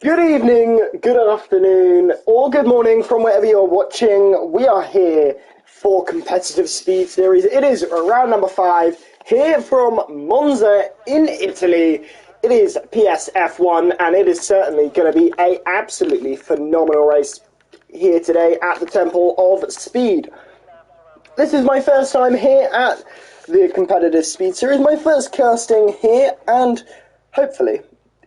Good evening, good afternoon, or good morning from wherever you're watching. We are here for Competitive Speed Series. It is round number 5, here from Monza in Italy. It is PSF1, and it is certainly going to be an absolutely phenomenal race here today at the Temple of Speed. This is my first time here at the Competitive Speed Series, my first casting here, and hopefully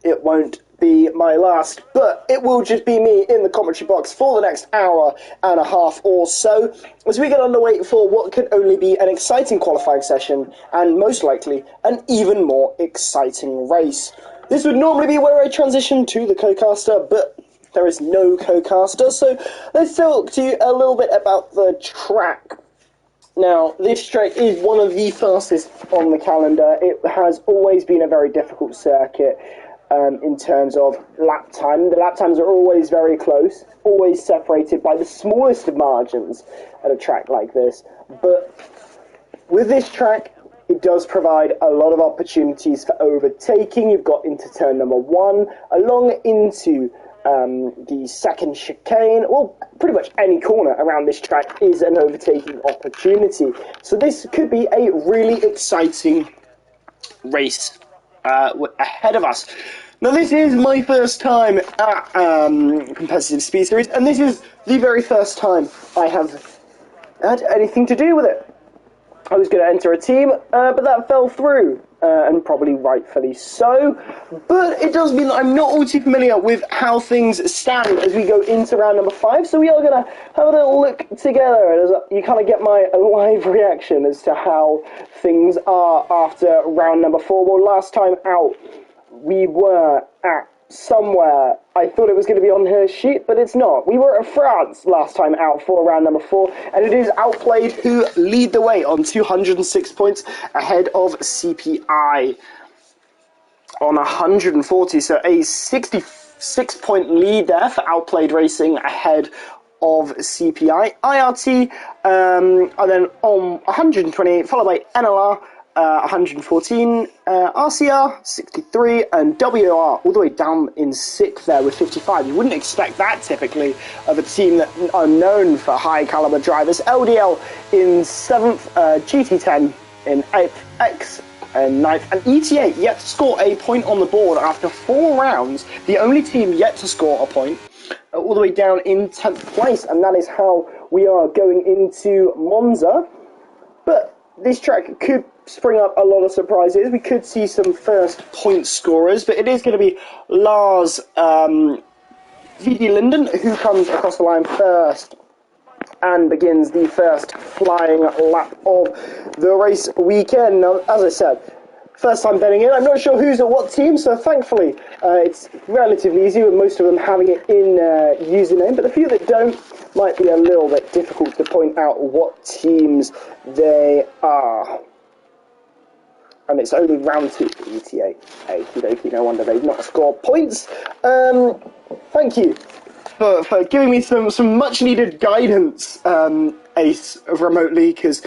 it won't be my last, but it will just be me in the commentary box for the next hour and a half or so as we get underway for what could only be an exciting qualifying session and most likely an even more exciting race. This would normally be where I transition to the co-caster, but there is no co-caster, so let's talk to you a little bit about the track. Now, this track is one of the fastest on the calendar. It has always been a very difficult circuit in terms of lap time. The lap times are always very close, always separated by the smallest of margins at a track like this. But with this track, it does provide a lot of opportunities for overtaking. You've got into turn number 1, along into the second chicane. Well, pretty much any corner around this track is an overtaking opportunity. So this could be a really exciting race ahead of us. Now, this is my first time at Competitive Speed Series, and this is the very first time I have had anything to do with it. I was going to enter a team, but that fell through, and probably rightfully so. But it does mean that I'm not all too familiar with how things stand as we go into round number 5, so we are going to have a little look together, and as you kind of get my live reaction as to how things are after round number 4. Well, last time out, we were at somewhere. I thought it was going to be on her sheet, but it's not. We were at France last time out for round number 4, and it is Outplayed who lead the way on 206 points ahead of CPI on 140, so a 66-point lead there for Outplayed Racing ahead of CPI. IRT are then on 128, followed by NLR 114, RCR 63, and WR all the way down in 6th there with 55. You wouldn't expect that typically of a team that are known for high caliber drivers. LDL in 7th, GT10 in 8th, X in 9th, and ETA yet to score a point on the board after 4 rounds. The only team yet to score a point, all the way down in 10th place, and that is how we are going into Monza. But this track could spring up a lot of surprises. We could see some first point scorers, but it is going to be Lars V.D. Linden who comes across the line first and begins the first flying lap of the race weekend. Now, as I said, first time betting in. I'm not sure who's at what team, so thankfully it's relatively easy with most of them having it in username, but the few that don't might be a little bit difficult to point out what teams they are. And it's only round 2 for ETA. Okie dokie, no wonder they've not scored points. Thank you for giving me some much needed guidance, Ace, remotely, because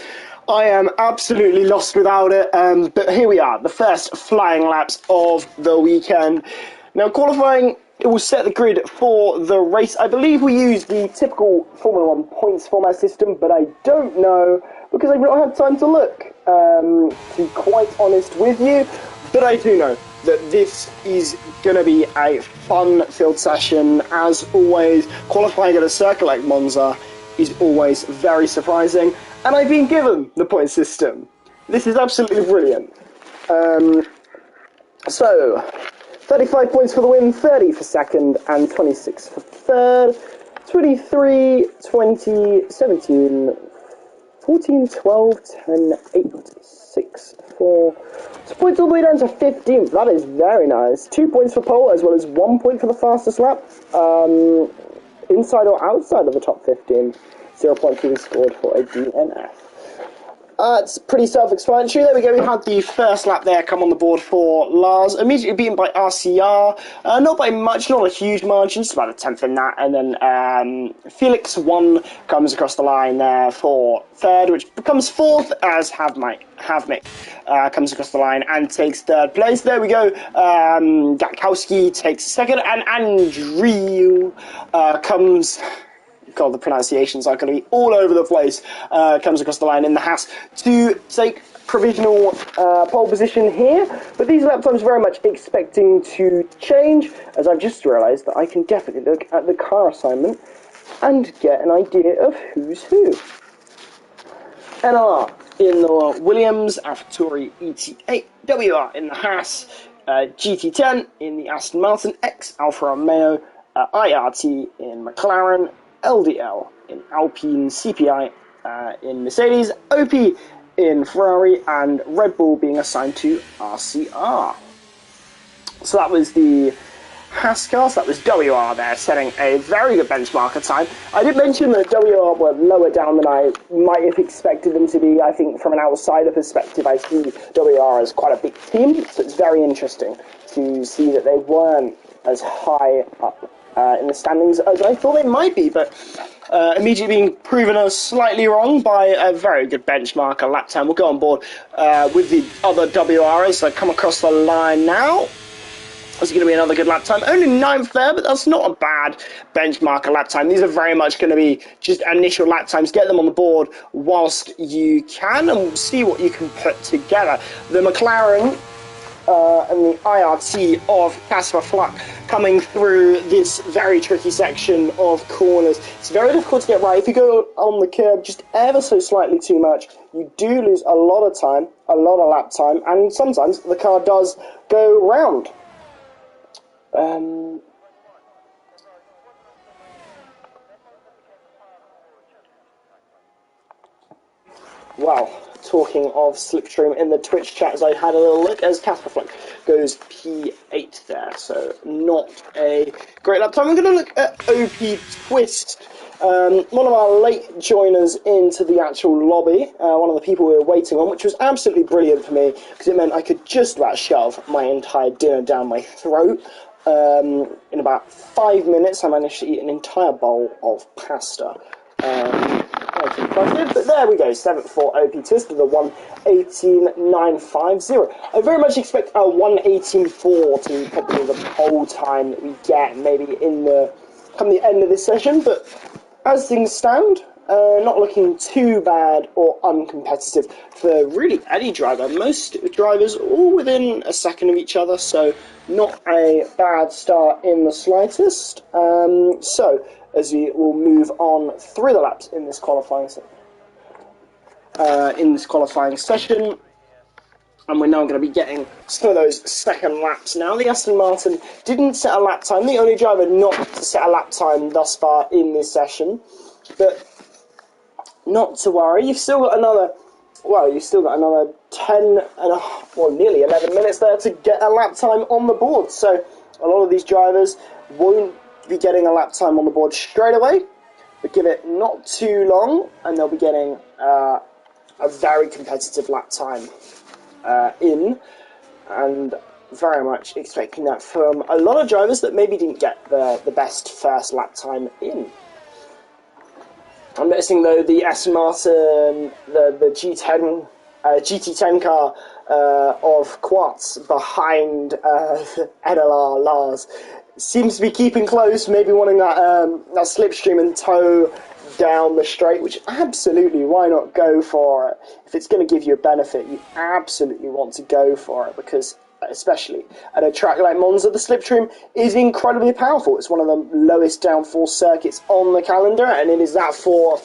I am absolutely lost without it. But here we are, the first flying laps of the weekend. Now, qualifying, it will set the grid for the race. I believe we use the typical Formula 1 points format system, but I don't know because I've not had time to look, to be quite honest with you. But I do know that this is going to be a fun-filled session. As always, qualifying at a circuit like Monza is always very surprising, and I've been given the point system. This is absolutely brilliant. So, 35 points for the win, 30 for second, and 26 for third. 23, 20, 17, 14, 12, 10, 8, 6, 4. So points all the way down to 15th. That is very nice. 2 points for pole, as well as 1 point for the fastest lap. Inside or outside of the top 15. 0 points being scored for a DNF. It's pretty self-explanatory. There we go. We had the first lap there come on the board for Lars, immediately beaten by RCR. Not by much, not a huge margin, just about a tenth in that. And then Felix 1 comes across the line there for third, which becomes fourth as Havnik comes across the line and takes third place. There we go. Gatkowski takes second, and Andrew comes... God, the pronunciations are going to be all over the place. Comes across the line in the Haas to take provisional pole position here. But these lap times very much expecting to change, as I've just realised that I can definitely look at the car assignment and get an idea of who's who. NR in the Williams, AlphaTauri ET8, WR in the Haas, GT10 in the Aston Martin, X Alfa Romeo, IRT in McLaren, LDL in Alpine, CPI in Mercedes, OP in Ferrari, and Red Bull being assigned to RCR. So that was the Haas car, so that was WR there, setting a very good benchmarker time. I did mention that WR were lower down than I might have expected them to be. I think from an outsider perspective, I see WR as quite a big team, so it's very interesting to see that they weren't as high up in the standings as I thought they might be, but immediately being proven us slightly wrong by a very good benchmarker lap time. We'll go on board with the other WRs that come across the line now. It's going to be another good lap time. Only 9th there, but that's not a bad benchmarker lap time. These are very much going to be just initial lap times. Get them on the board whilst you can, and we'll see what you can put together. The McLaren and the IRT of Casper Fluck coming through this very tricky section of corners. It's very difficult to get right. If you go on the curb just ever so slightly too much, you do lose a lot of time, a lot of lap time, and sometimes the car does go round. Wow, talking of slipstream in the Twitch chat, as I had a little look, as Casper Fluck goes P8 there, so not a great lap time. We're going to look at OP Twist, one of our late joiners into the actual lobby, one of the people we were waiting on, which was absolutely brilliant for me, because it meant I could just about shove my entire dinner down my throat. In about 5 minutes, I managed to eat an entire bowl of pasta. Quite impressive, but there we go, 7th for OP Twist with a 1:18.950. I very much expect a 1:18.4 to be probably the pole time that we get, maybe come the end of this session, but as things stand, not looking too bad or uncompetitive for really any driver. Most drivers all within a second of each other, so not a bad start in the slightest. So, as we will move on through the laps in this qualifying session, and we're now going to be getting some of those second laps now. The Aston Martin didn't set a lap time, the only driver not to set a lap time thus far in this session, but not to worry, you've still got another 10 and nearly 11 minutes there to get a lap time on the board. So a lot of these drivers won't be getting a lap time on the board straight away, but give it not too long and they'll be getting a very competitive lap time in, and very much expecting that from a lot of drivers that maybe didn't get the best first lap time in. I'm noticing though the Aston Martin, the GT10 car of Quartz behind NLR Lars seems to be keeping close, maybe wanting that slipstream and tow down the straight, which absolutely, why not go for it? If it's going to give you a benefit, you absolutely want to go for it, because especially at a track like Monza, the slipstream is incredibly powerful. It's one of the lowest downforce circuits on the calendar, and it is that for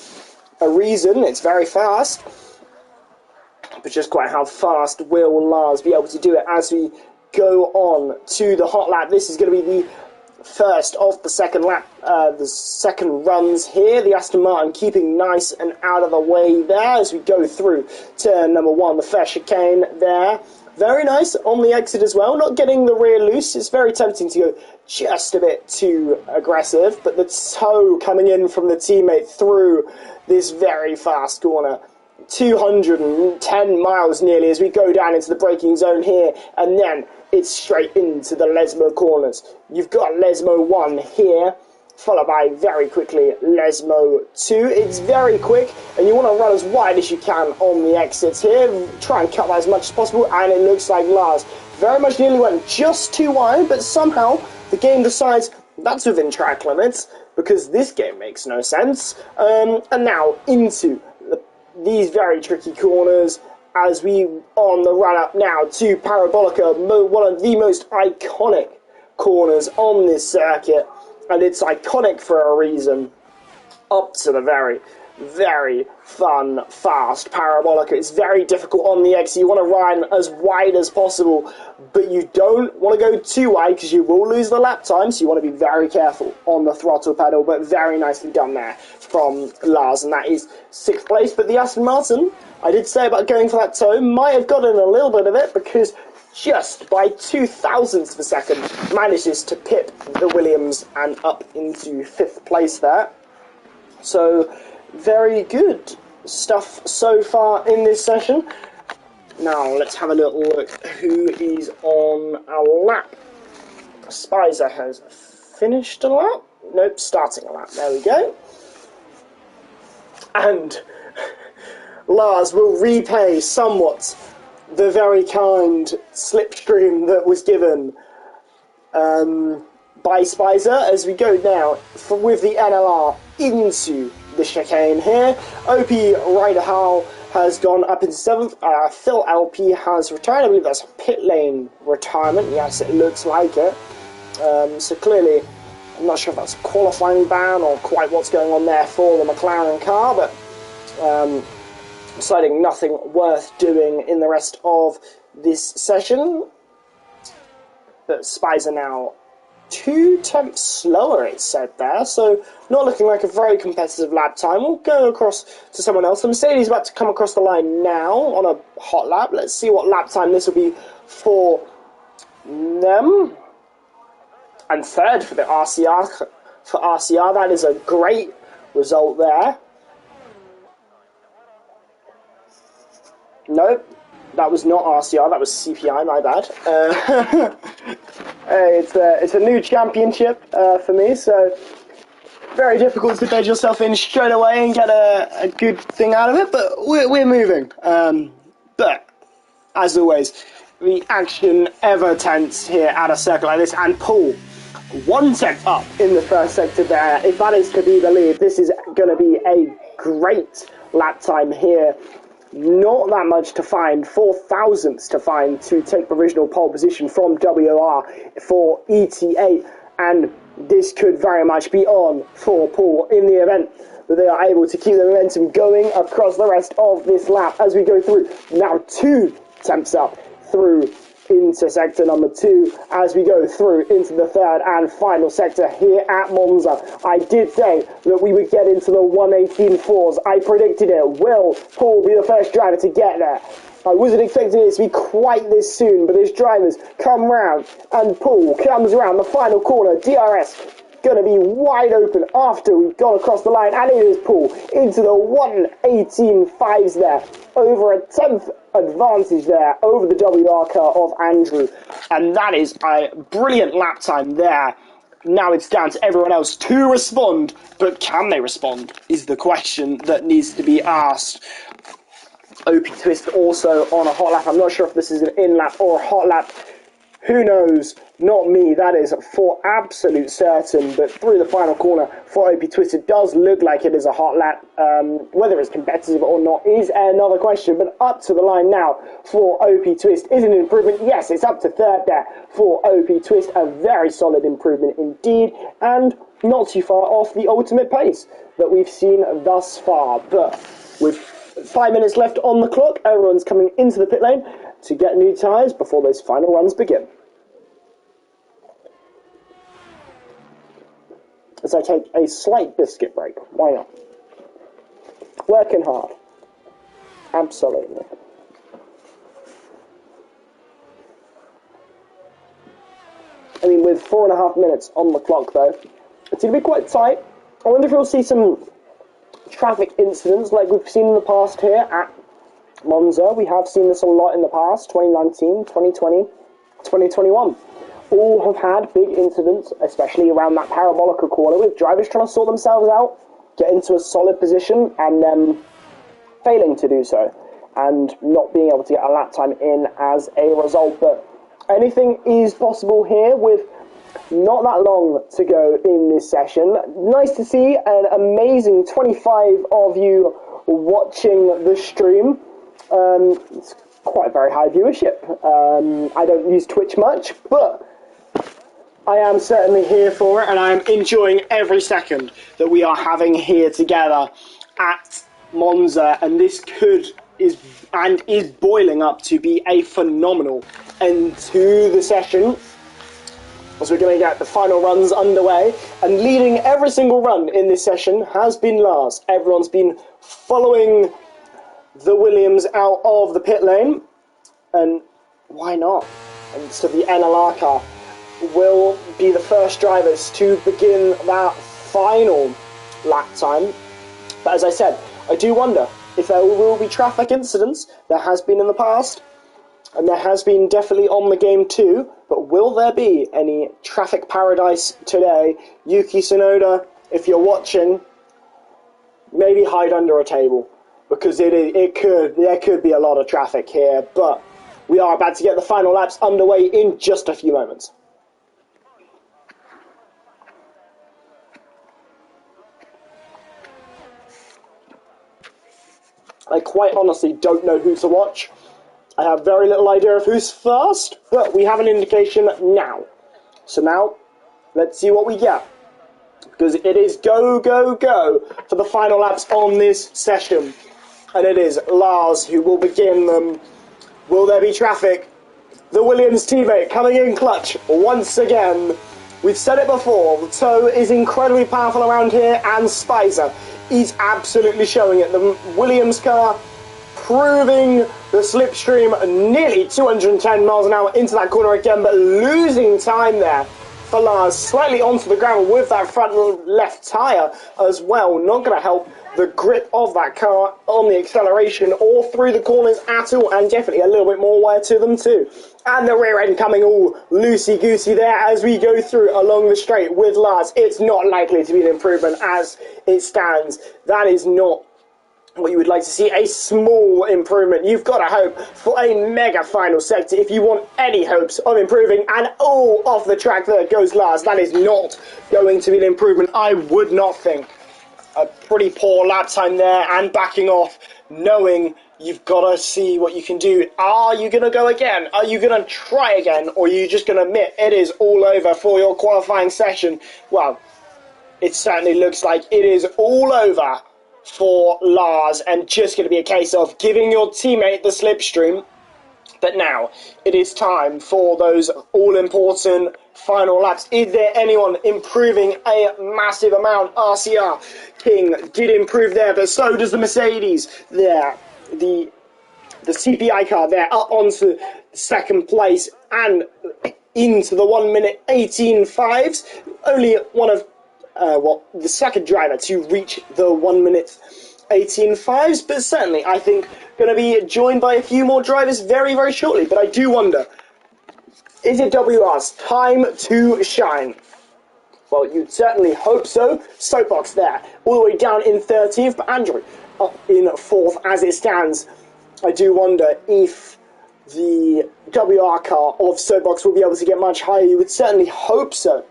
a reason. It's very fast, but just quite how fast will Lars be able to do it as we go on to the hot lap? This is going to be the first of the second lap, the second runs here. The Aston Martin keeping nice and out of the way there as we go through turn number 1, the fair chicane there. Very nice on the exit as well, not getting the rear loose. It's very tempting to go just a bit too aggressive, but the tow coming in from the teammate through this very fast corner 210 miles nearly as we go down into the braking zone here, and then it's straight into the Lesmo corners. You've got Lesmo 1 here, followed by very quickly Lesmo 2. It's very quick, and you want to run as wide as you can on the exits here. Try and cut that as much as possible, and it looks like Lars very much nearly went just too wide, but somehow the game decides that's within track limits, because this game makes no sense. And now into these very tricky corners as we on the run up now to Parabolica, one of the most iconic corners on this circuit, and it's iconic for a reason. Up to the very, very fun, fast Parabolica. It's very difficult on the exit. You want to run as wide as possible, but you don't want to go too wide because you will lose the lap time, so you want to be very careful on the throttle pedal, but very nicely done there from Lars, and that is 6th place. But the Aston Martin, I did say about going for that toe, might have gotten a little bit of it, because just by 0.002 of a second manages to pip the Williams and up into 5th place there. So very good stuff so far in this session. Now let's have a little look who is on our lap. Spicer has finished a lap. Nope, starting a lap. There we go. And Lars will repay somewhat the very kind slipstream that was given by Spicer as we go now with the NLR into the chicane here. OP Ryderhal has gone up into 7th. Phil LP has retired. I believe that's a pit lane retirement. Yes, it looks like it. So clearly, I'm not sure if that's a qualifying ban or quite what's going on there for the McLaren car, but deciding nothing worth doing in the rest of this session. But Spicer now 2 tenths slower, it said there, so not looking like a very competitive lap time. We'll go across to someone else. The Mercedes is about to come across the line now on a hot lap. Let's see what lap time this will be for them. And 3rd for the RCR. For RCR, that is a great result there. Nope, that was not RCR, that was CPI, my bad. It's a new championship for me, so very difficult to bed yourself in straight away and get a good thing out of it, but we're moving. But, as always, the action ever tense here at a circle like this, and Paul, 1 tenth up in the first sector there. If that is to be believed, this is going to be a great lap time here. Not that much to find, 0.004 to find to take provisional pole position from WR for ET8, and this could very much be on for Paul in the event that they are able to keep the momentum going across the rest of this lap as we go through. Now 2 tenths up through into sector number 2 as we go through into the 3rd and final sector here at Monza. I did say that we would get into the 1:18.4s. I predicted it. Will Paul be the first driver to get there? I wasn't expecting it to be quite this soon, but his drivers come round and Paul comes around the final corner. DRS going to be wide open after we've gone across the line, and it is Paul into the 1:18.5s there. Over a 10th advantage there over the WR car of Andrew, and that is a brilliant lap time there. Now it's down to everyone else to respond, but can they respond is the question that needs to be asked. OP Twist also on a hot lap. I'm not sure if this is an in lap or a hot lap. Who knows? Not me, that is for absolute certain. But through the final corner for OP Twist, it does look like it is a hot lap. Whether it's competitive or not is another question. But up to the line now for OP Twist. Is it an improvement? Yes, it's up to 3rd there for OP Twist. A very solid improvement indeed. And not too far off the ultimate pace that we've seen thus far. But with 5 minutes left on the clock, everyone's coming into the pit lane to get new tyres before those final runs begin. As I take a slight biscuit break. Why not? Working hard. Absolutely. I mean, with 4.5 minutes on the clock, though, it's going to be quite tight. I wonder if we'll see some traffic incidents like we've seen in the past here at Monza. We have seen this a lot in the past, 2019, 2020, 2021. All have had big incidents, especially around that parabolica corner, with drivers trying to sort themselves out, get into a solid position, and then failing to do so, and not being able to get a lap time in as a result. But anything is possible here with not that long to go in this session. Nice to see an amazing 25 of you watching the stream. It's quite a very high viewership. I don't use Twitch much, but I am certainly here for it, and I'm enjoying every second that we are having here together at Monza, and this is boiling up to be a phenomenal end to the session, as we're going to get the final runs underway. And leading every single run in this session has been Lars. Everyone's been following the Williams out of the pit lane, and why not? And so the NLR car will be the first drivers to begin that final lap time. But as I said, I do wonder if there will be traffic incidents. There has been in the past, and there has been definitely on the game too, but will there be any traffic paradise today? Yuki Tsunoda, if you're watching, maybe hide under a table, because there could be a lot of traffic here, but we are about to get the final laps underway in just a few moments. I quite honestly don't know who to watch. I have very little idea of who's first, but we have an indication now. So now, let's see what we get. Because it is go, go, go for the final laps on this session. And it is Lars who will begin them. Will there be traffic? The Williams teammate coming in clutch once again. We've said it before, the tow is incredibly powerful around here, and Spicer is absolutely showing it. The Williams car proving the slipstream, nearly 210 miles an hour into that corner again, but losing time there for Lars, slightly onto the gravel with that front left tyre as well. Not going to help the grip of that car on the acceleration or through the corners at all, and definitely a little bit more wear to them too. And the rear end coming all loosey-goosey there as we go through along the straight with Lars. It's not likely to be an improvement as it stands. That is not what you would like to see, a small improvement. You've got to hope for a mega final sector if you want any hopes of improving. And off the track there goes Lars. That is not going to be an improvement, I would not think. A pretty poor lap time there, and backing off, knowing you've got to see what you can do. Are you going to go again? Are you going to try again? Or are you just going to admit it is all over for your qualifying session? Well, it certainly looks like it is all over for Lars, and just going to be a case of giving your teammate the slipstream. But now it is time for those all-important final laps. Is there anyone improving a massive amount? RCR King did improve there, but so does the Mercedes there. The CPI car there up onto second place and into the 1 minute 18.5s. Only one of the second driver to reach the 1 minute 18.5s, but certainly I think going to be joined by a few more drivers very, very shortly. But I do wonder, is it WR's time to shine? Well, you'd certainly hope so. Soapbox there, all the way down in 13th, but Andrew up in 4th as it stands. I do wonder if the WR car of Soapbox will be able to get much higher. You would certainly hope so,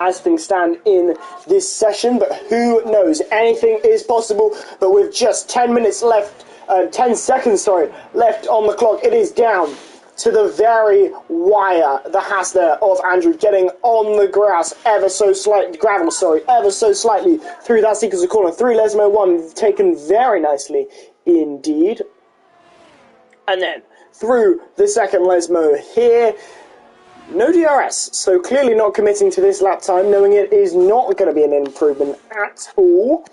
as things stand in this session, but who knows? Anything is possible. But with just 10 minutes left, 10 seconds, left on the clock, it is down to the very wire. The Haas there of Andrew getting on the grass ever so slightly through that sequence of corner. Through Lesmo 1, taken very nicely indeed. And then through the second Lesmo here. No DRS, so clearly not committing to this lap time, knowing it is not going to be an improvement at all.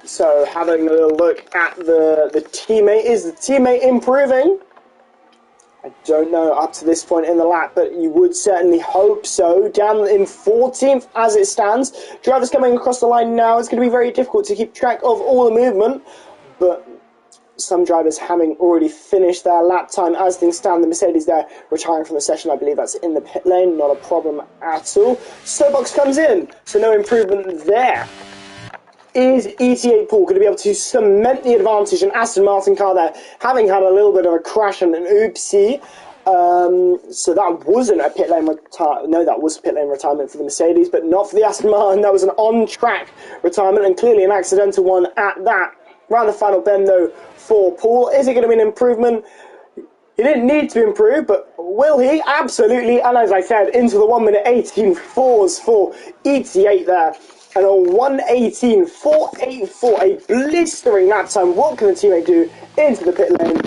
So having a little look at the teammate. Is the teammate improving? I don't know up to this point in the lap, but you would certainly hope so. Down in 14th as it stands. Drivers coming across the line now. It's going to be very difficult to keep track of all the movement, but some drivers having already finished their lap time as things stand. The Mercedes there retiring from the session. I believe that's in the pit lane. Not a problem at all. Soapbox comes in, so no improvement there. Is ET8 Paul going to be able to cement the advantage? An Aston Martin car there, having had a little bit of a crash and an oopsie. So that wasn't a pit lane retirement. No, that was a pit lane retirement for the Mercedes, but not for the Aston Martin. That was an on-track retirement, and clearly an accidental one at that. Round the final bend, though, for Paul. Is it going to be an improvement? He didn't need to improve, but will he? Absolutely. And as I said, into the 1 minute 18.4s for ET8 there. And a 1:18.484, a blistering lap time. What can the teammate do into the pit lane?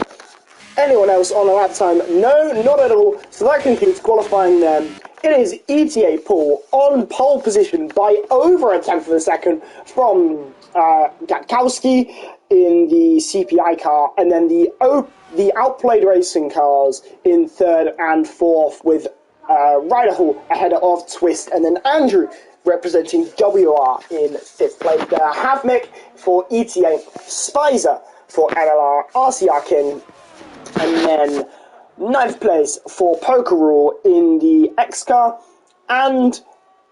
Anyone else on a lap time? No, not at all. So that concludes qualifying then. It is ET8 Paul on pole position by over a tenth of a second from Gatkowski in the CPI car, and then the outplayed racing cars in third and fourth, with Ryder Hall ahead of Twist, and then Andrew representing WR in fifth place there. Havmik for ET8, Spicer for NLR, RCR King, and then ninth place for Poker Rule in the X car, and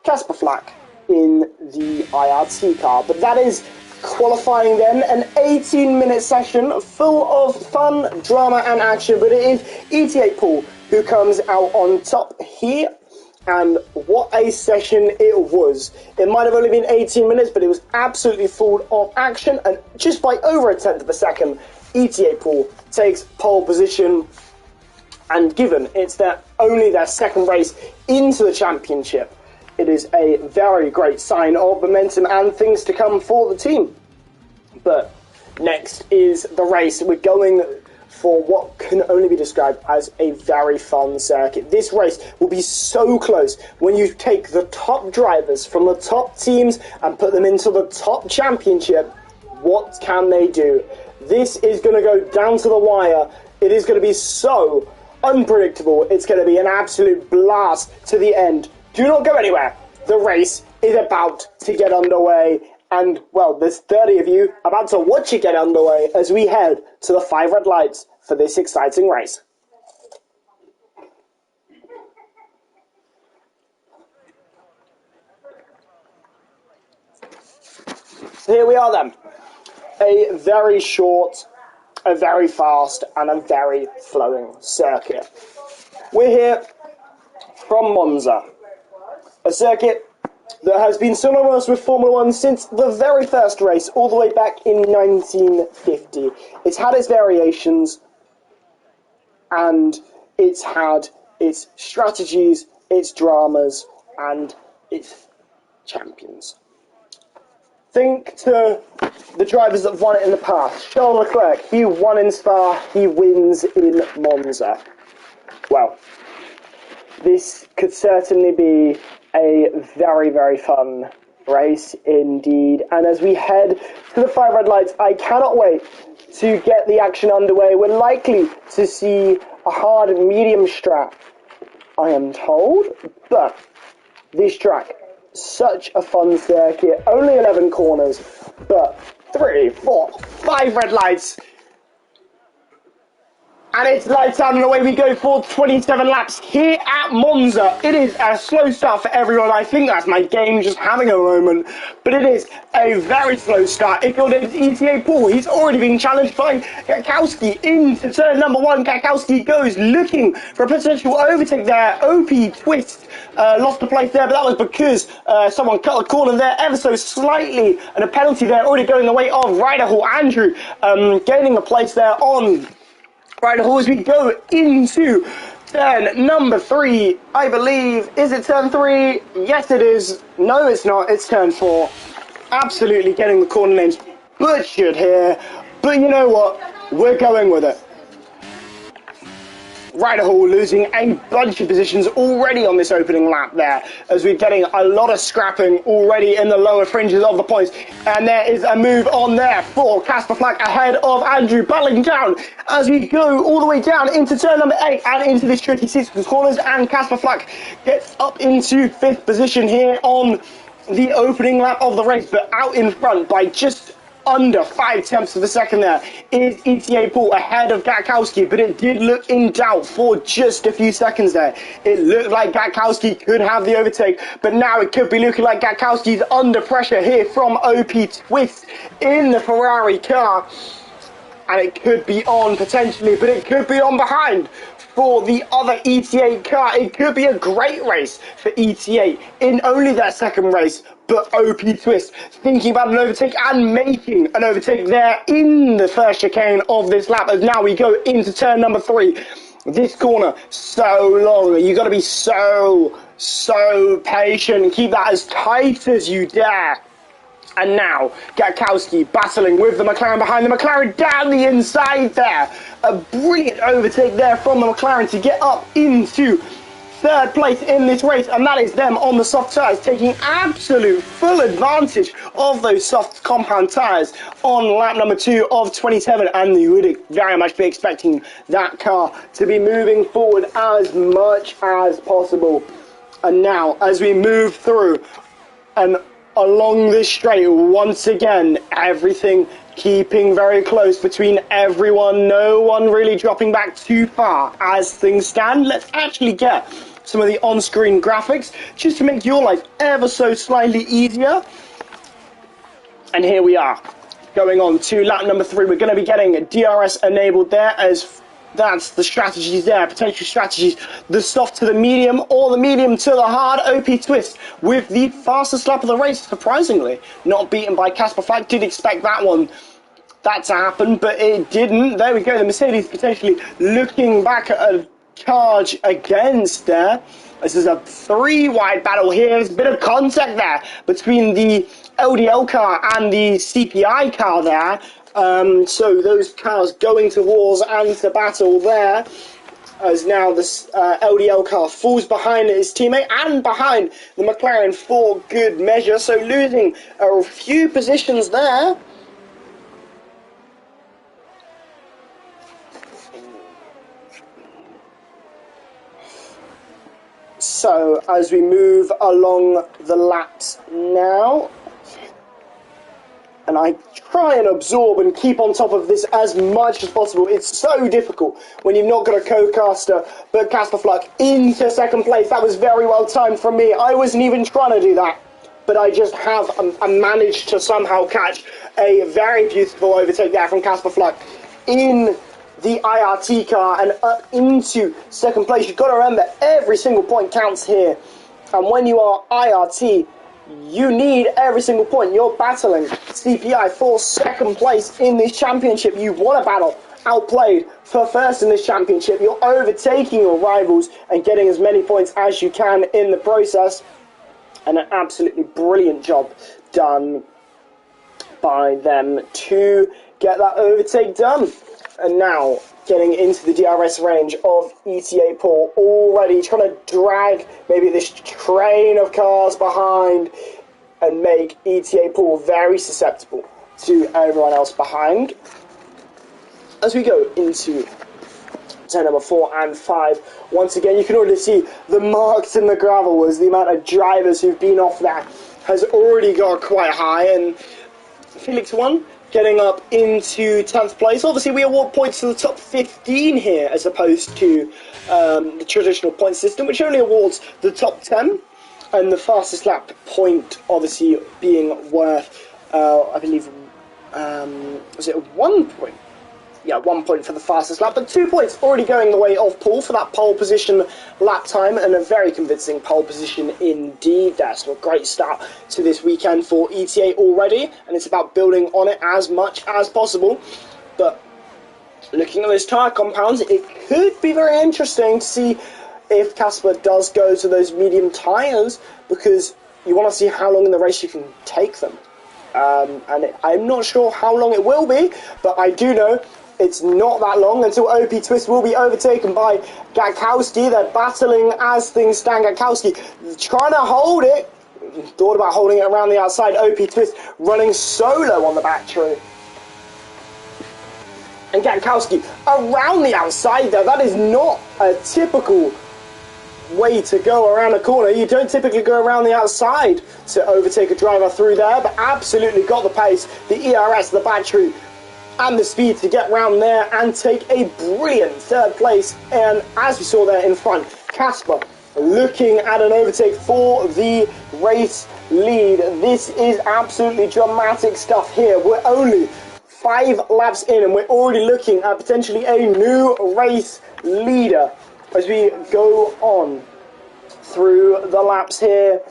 Casper Flack in the IRT car. But that is qualifying then, an 18-minute session full of fun, drama and action, but it is ET8 Paul who comes out on top here. And what a session it was. It might have only been 18 minutes, but it was absolutely full of action, and just by over a tenth of a second, ET8 Paul takes pole position, and given it's only their second race into the championship, it is a very great sign of momentum and things to come for the team. But next is the race. We're going for what can only be described as a very fun circuit. This race will be so close when you take the top drivers from the top teams and put them into the top championship. What can they do? This is going to go down to the wire. It is going to be so unpredictable. It's going to be an absolute blast to the end. Do not go anywhere. The race is about to get underway. And, well, there's 30 of you about to watch it get underway as we head to the 5 red lights for this exciting race. So here we are then. A very short, a very fast, and a very flowing circuit. We're here from Monza, a circuit that has been synonymous with Formula One since the very first race, all the way back in 1950. It's had its variations, and it's had its strategies, its dramas, and its champions. Think to the drivers that have won it in the past. Charles Leclerc, he won in Spa, he wins in Monza. Well, this could certainly be a very, very fun race indeed. And as we head to the 5 red lights, I cannot wait to get the action underway. We're likely to see a hard and medium strap, I am told, but this track, such a fun circuit, only 11 corners, but 3, 4, 5 red lights. And it's lights out and away we go for 27 laps here at Monza. It is a slow start for everyone. I think that's my game just having a moment. But it is a very slow start. If your name is ET8 Paul, he's already been challenged by Gatkowski into turn number 1. Gatkowski goes looking for a potential overtake there. OP Twist lost the place there, but that was because someone cut a corner there ever so slightly. And a penalty there already going the way of Ryder Hall. Andrew gaining a place there on Ryder Hall as we go into turn number 3, I believe. Is it turn 3? Yes, it is. No, it's not. It's turn 4. Absolutely getting the corner names butchered here. But you know what? We're going with it. Ryder Hall losing a bunch of positions already on this opening lap there, as we're getting a lot of scrapping already in the lower fringes of the points. And there is a move on there for Casper Flack ahead of Andrew, battling down as we go all the way down into turn number 8 and into this tricky sequence corners, and Casper Flack gets up into 5th position here on the opening lap of the race, but out in front by just under 5/10 of a second there is ETA Pool ahead of Gatkowski, but it did look in doubt for just a few seconds there. It looked like Gatkowski could have the overtake, but now it could be looking like Gatkowski's under pressure here from OP Twist in the Ferrari car, and it could be on potentially, but it could be on behind for the other ETA car. It could be a great race for ETA in only their second race, but OP Twist thinking about an overtake and making an overtake there in the first chicane of this lap, as now we go into turn number 3. This corner, so long. You got to be so patient and keep that as tight as you dare. And now, Gatkowski battling with the McLaren behind the McLaren down the inside there. A brilliant overtake there from the McLaren to get up into 3rd place in this race, and that is them on the soft tyres, taking absolute full advantage of those soft compound tyres on lap number 2 of 27, and you would very much be expecting that car to be moving forward as much as possible. And now, as we move through and along this straight, once again, everything keeping very close between everyone, no one really dropping back too far as things stand. Let's actually get some of the on-screen graphics just to make your life ever so slightly easier. And here we are, going on to lap number 3. We're going to be getting DRS enabled there, as that's the strategies there, potential strategies. The soft to the medium or the medium to the hard. OP Twist with the fastest lap of the race, surprisingly. Not beaten by Casper Flack. Did expect that to happen, but it didn't. There we go. The Mercedes potentially looking back at a charge against there. This is a 3-wide battle here. There's a bit of contact there between the LDL car and the CPI car there. So those cars going to wars and to battle there, as now this LDL car falls behind his teammate and behind the McLaren for good measure, so losing a few positions there. So as we move along the laps now, and I try and absorb and keep on top of this as much as possible. It's so difficult when you've not got a co-caster, but Casper Flack into 2nd place. That was very well timed from me. I wasn't even trying to do that, but I just have managed to somehow catch a very beautiful overtake there from Casper Flack in the IRT car and up into 2nd place. You've got to remember, every single point counts here, and when you are IRT, you need every single point. You're battling CPI for 2nd place in this championship. You want to battle outplayed for 1st in this championship. You're overtaking your rivals and getting as many points as you can in the process. And an absolutely brilliant job done by them to get that overtake done. And now getting into the DRS range of ETA Pool, already trying to drag maybe this train of cars behind and make ETA Pool very susceptible to everyone else behind. As we go into turn number 4 and 5, once again you can already see the marks in the gravel, as the amount of drivers who've been off there has already got quite high, and Felix won, getting up into 10th place. Obviously, we award points to the top 15 here, as opposed to the traditional point system, which only awards the top 10. And the fastest lap point, obviously, being worth, I believe, was it 1 point? Yeah, 1 point for the fastest lap, but 2 points already going the way of Paul for that pole position lap time, and a very convincing pole position indeed. That's a great start to this weekend for ETA already, and it's about building on it as much as possible. But looking at those tyre compounds, it could be very interesting to see if Casper does go to those medium tyres, because you want to see how long in the race you can take them. And I'm not sure how long it will be, but I do know It's not that long until OP Twist will be overtaken by Gatkowski. They're battling as things stand. Gatkowski trying to hold it. Thought about holding it around the outside. OP Twist running solo on the battery. And Gatkowski around the outside there. That is not a typical way to go around a corner. You don't typically go around the outside to overtake a driver through there, but absolutely got the pace, the ERS, the battery, and the speed to get round there and take a brilliant third place. And as we saw there in front, Casper looking at an overtake for the race lead. This is absolutely dramatic stuff here. We're only 5 laps in and we're already looking at potentially a new race leader as we go on through the laps here.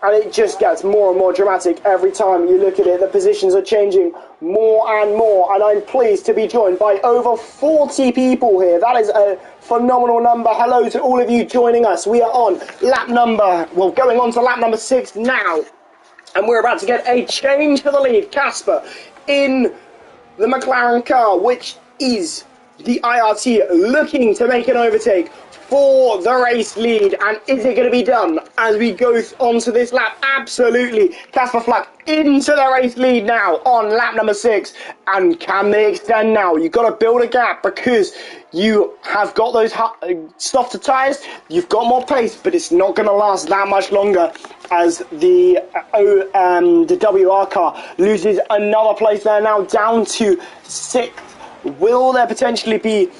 And it just gets more and more dramatic every time you look at it. The positions are changing more and more, and I'm pleased to be joined by over 40 people here. That is a phenomenal number. Hello to all of you joining us. We are on going on to lap number 6 now, and we're about to get a change for the lead. Casper in the McLaren car, which is the IRT, looking to make an overtake for the race lead. And is it going to be done as we go on to this lap? Absolutely. Casper Flack into the race lead now on lap number 6. And can they extend now? You've got to build a gap because you have got those softer tyres. You've got more pace, but it's not going to last that much longer as the WR car loses another place there now, down to 6th. Will there potentially be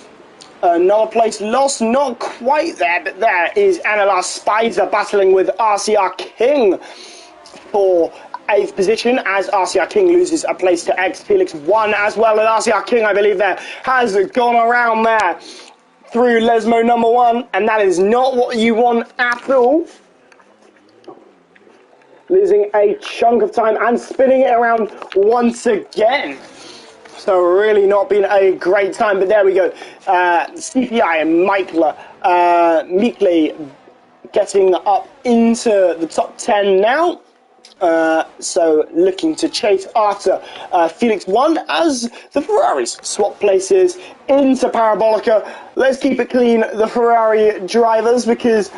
another place lost? Not quite there, but there is NLR Spicer battling with RCR King for 8th position as RCR King loses a place to X Felix 1 as well. And RCR King, I believe, there has gone around there through Lesmo number 1, and that is not what you want at all. Losing a chunk of time and spinning it around once again. So really not been a great time, but there we go. CPI and Meekley getting up into the top 10 now. So looking to chase after Felix 1 as the Ferraris swap places into Parabolica. Let's keep it clean, the Ferrari drivers, because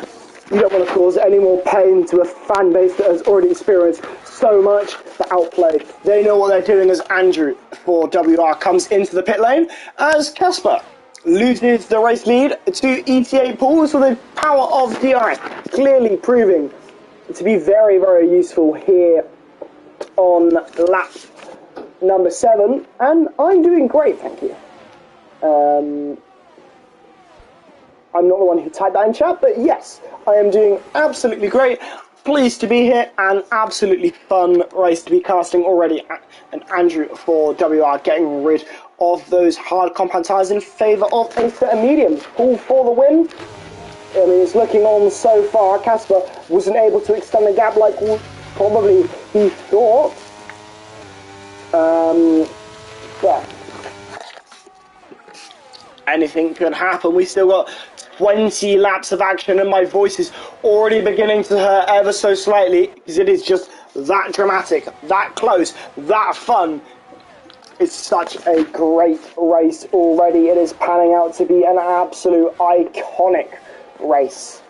we don't want to cause any more pain to a fan base that has already experienced so much the outplay. They know what they're doing as Andrew for WR comes into the pit lane as Casper loses the race lead to ETA Pools with the power of DI, clearly proving to be very, very useful here on lap number 7. And I'm doing great, thank you. I'm not the one who typed that in chat, but yes, I am doing absolutely great. Pleased to be here, and absolutely fun race to be casting already. And Andrew for WR getting rid of those hard compound tyres in favour of a set of mediums. Paul for the win. I mean, it's looking on so far. Casper wasn't able to extend the gap like probably he thought. But anything could happen. We still got 20 laps of action, and my voice is already beginning to hurt ever so slightly because it is just that dramatic, that close, that fun. It's such a great race already. It is panning out to be an absolute iconic race.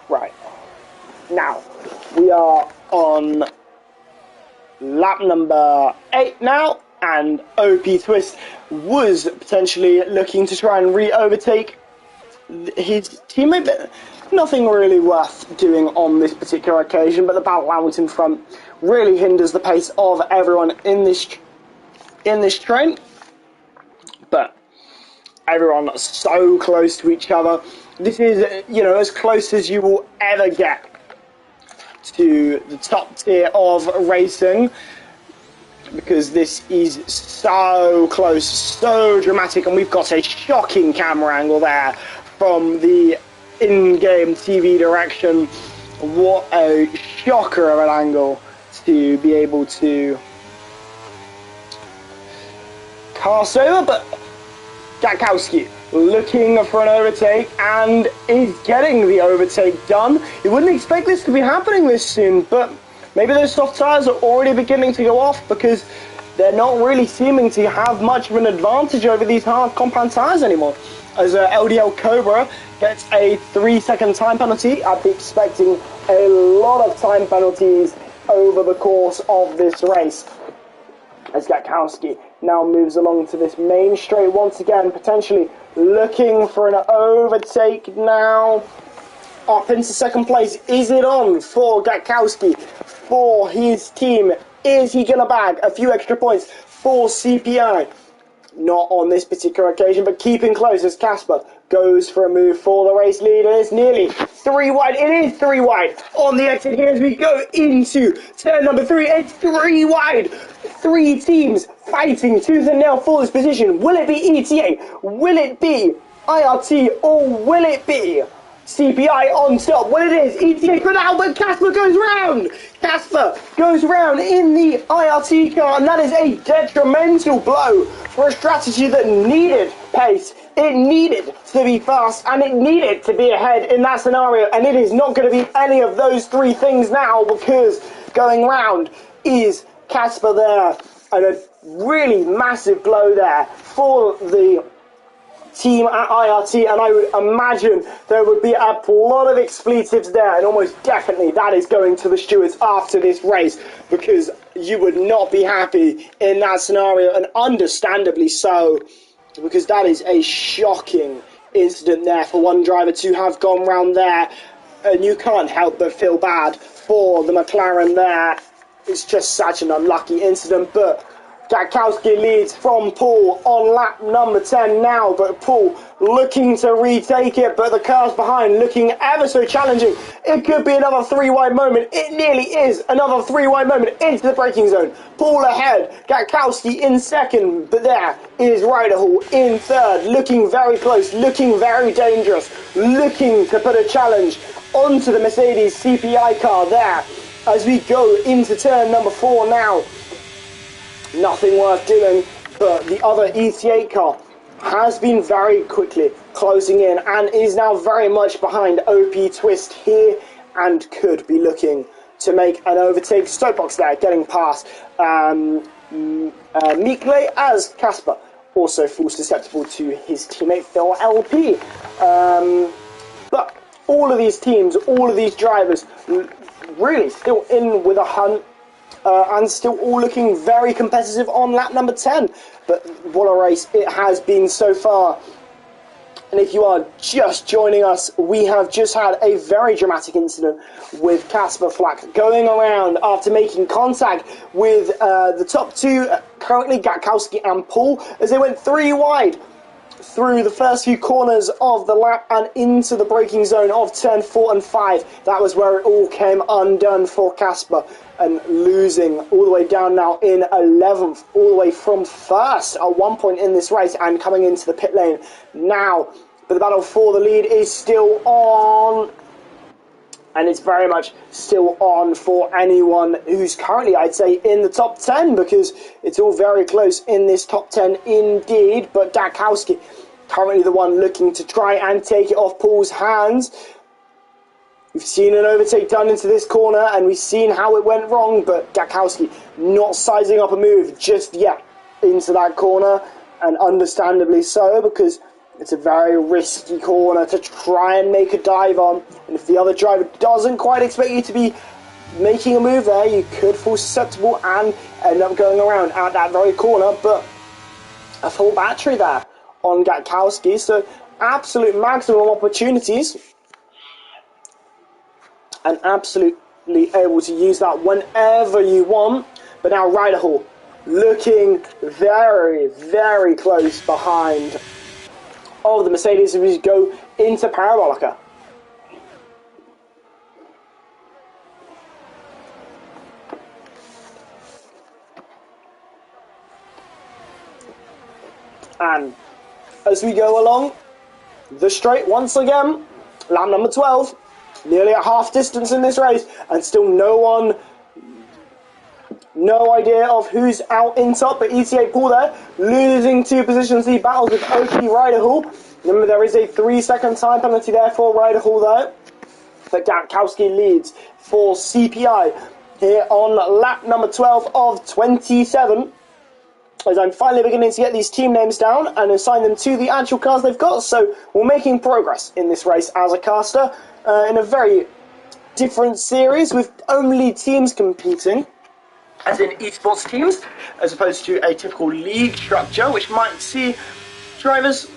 Right, now we are on lap number 8 now, and OP Twist was potentially looking to try and re-overtake his teammate, but nothing really worth doing on this particular occasion. But the battle out in front really hinders the pace of everyone in this train. But everyone so close to each other. This is, you know, as close as you will ever get to the top tier of racing, because this is so close, so dramatic, and we've got a shocking camera angle there from the in-game TV direction. What a shocker of an angle to be able to cast over. But Gatkowski looking for an overtake and is getting the overtake done. You wouldn't expect this to be happening this soon, but maybe those soft tyres are already beginning to go off because they're not really seeming to have much of an advantage over these hard compound tyres anymore. As LDL Cobra gets a 3-second time penalty, I'd be expecting a lot of time penalties over the course of this race. As Gatkowski now moves along to this main straight once again, potentially looking for an overtake now. Up into second place. Is it on for Gatkowski, for his team? Is he going to bag a few extra points for CPI? Not on this particular occasion, but keeping close as Casper goes for a move for the race leader. It's nearly 3 wide. It is 3 wide on the exit here as we go into turn number 3. It's 3 wide. 3 teams fighting tooth and nail for this position. Will it be ETA? Will it be IRT? Or will it be CPI on top? Well, it is ETA for now, but Casper goes round. Casper goes round in the IRT car, and that is a detrimental blow for a strategy that needed pace. It needed to be fast, and it needed to be ahead in that scenario, and it is not going to be any of those 3 things now, because going round is Casper there, and a really massive blow there for the team at IRT, and I would imagine there would be a lot of expletives there, and almost definitely that is going to the stewards after this race, because you would not be happy in that scenario, and understandably so, because that is a shocking incident there for one driver to have gone round there, and you can't help but feel bad for the McLaren there. It's just such an unlucky incident, but Gatkowski leads from Paul on lap number 10 now, but Paul looking to retake it, but the cars behind looking ever so challenging. It could be another 3 wide moment. It nearly is another 3 wide moment into the braking zone. Paul ahead, Gatkowski in second, but there is Ryderhall in third, looking very close, looking very dangerous, looking to put a challenge onto the Mercedes CPI car there as we go into turn number 4 now. Nothing worth doing, but the other ET8 car has been very quickly closing in and is now very much behind OP Twist here and could be looking to make an overtake. Stokebox there getting past Mikle as Casper also falls susceptible to his teammate Phil LP. But all of these teams, all of these drivers really still in with a hunt. And still all looking very competitive on lap number 10. But what a race it has been so far. And if you are just joining us, we have just had a very dramatic incident with Casper Flack going around after making contact with the top 2, currently Gatkowski and Paul, as they went 3 wide through the first few corners of the lap and into the braking zone of turn 4 and 5. That was where it all came undone for Casper, and losing all the way down now in 11th, all the way from first at one point in this race, and coming into the pit lane now. But the battle for the lead is still on, and it's very much still on for anyone who's currently, I'd say, in the top 10, because it's all very close in this top 10 indeed. But Gatkowski currently the one looking to try and take it off Paul's hands. We've seen an overtake done into this corner, and we've seen how it went wrong, but Gatkowski not sizing up a move just yet into that corner, and understandably so, because it's a very risky corner to try and make a dive on, and if the other driver doesn't quite expect you to be making a move there, you could fall susceptible and end up going around at that very corner. But a full battery there on Gatkowski, so absolute maximum opportunities, and absolutely able to use that whenever you want. But now Ryderhall looking very, very close behind all the Mercedes as we go into Parabolica. And as we go along the straight once again, lap number 12, nearly at half distance in this race, and still no idea of who's out in top, but ETA Paul there, losing 2 positions. He battles with OP Ryderhall. Remember, there is a 3-second time penalty there for Ryderhall though. But Gatkowski leads for CPI here on lap number 12 of 27. As I'm finally beginning to get these team names down and assign them to the actual cars they've got. So we're making progress in this race as a caster in a very different series with only teams competing, as in esports teams, as opposed to a typical league structure, which might see drivers,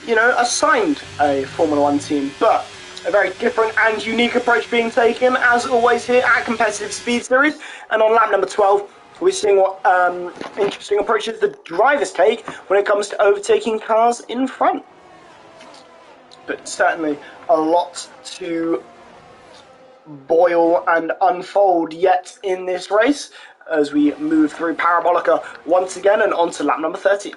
assigned a Formula 1 team. But a very different and unique approach being taken, as always, here at Competitive Speed Series. And on lap number 12, we're seeing what interesting approaches the drivers take when it comes to overtaking cars in front. But certainly a lot to boil and unfold yet in this race as we move through Parabolica once again and onto lap number 13.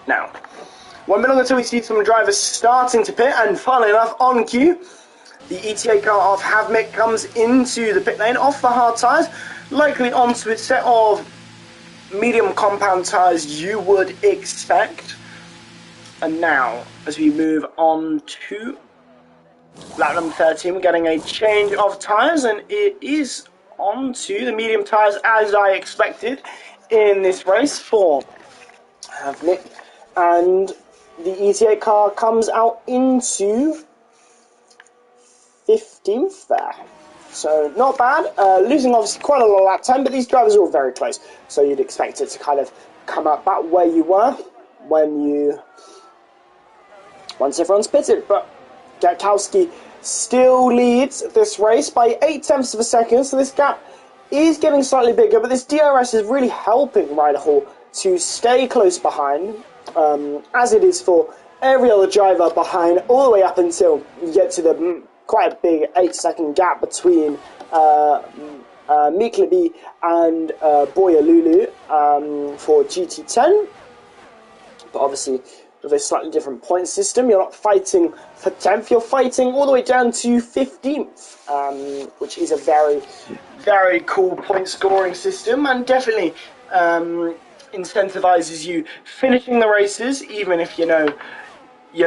Now, won't be long until we see some drivers starting to pit, and funnily enough, on cue, the ETA car of Havmik comes into the pit lane off the hard tyres, likely onto its set of medium compound tyres you would expect. And now, as we move on to lap number 13, we're getting a change of tyres, and it is onto the medium tyres as I expected in this race for Havmik. And the ETA car comes out into 15th there. So not bad, losing obviously quite a lot of lap time, but these drivers are all very close. So you'd expect it to kind of come up back where you were once everyone's pitted. But Gatkowski still leads this race by 0.8 of a second, so this gap is getting slightly bigger, but this DRS is really helping Ryder Hall to stay close behind, as it is for every other driver behind, all the way up until you get to the quite a big 8-second gap between Miklabi and Boya Lulu for GT10. But obviously, with a slightly different point system, you're not fighting for 10th, you're fighting all the way down to 15th, which is a very, very cool point scoring system, and definitely incentivizes you finishing the races, even if you're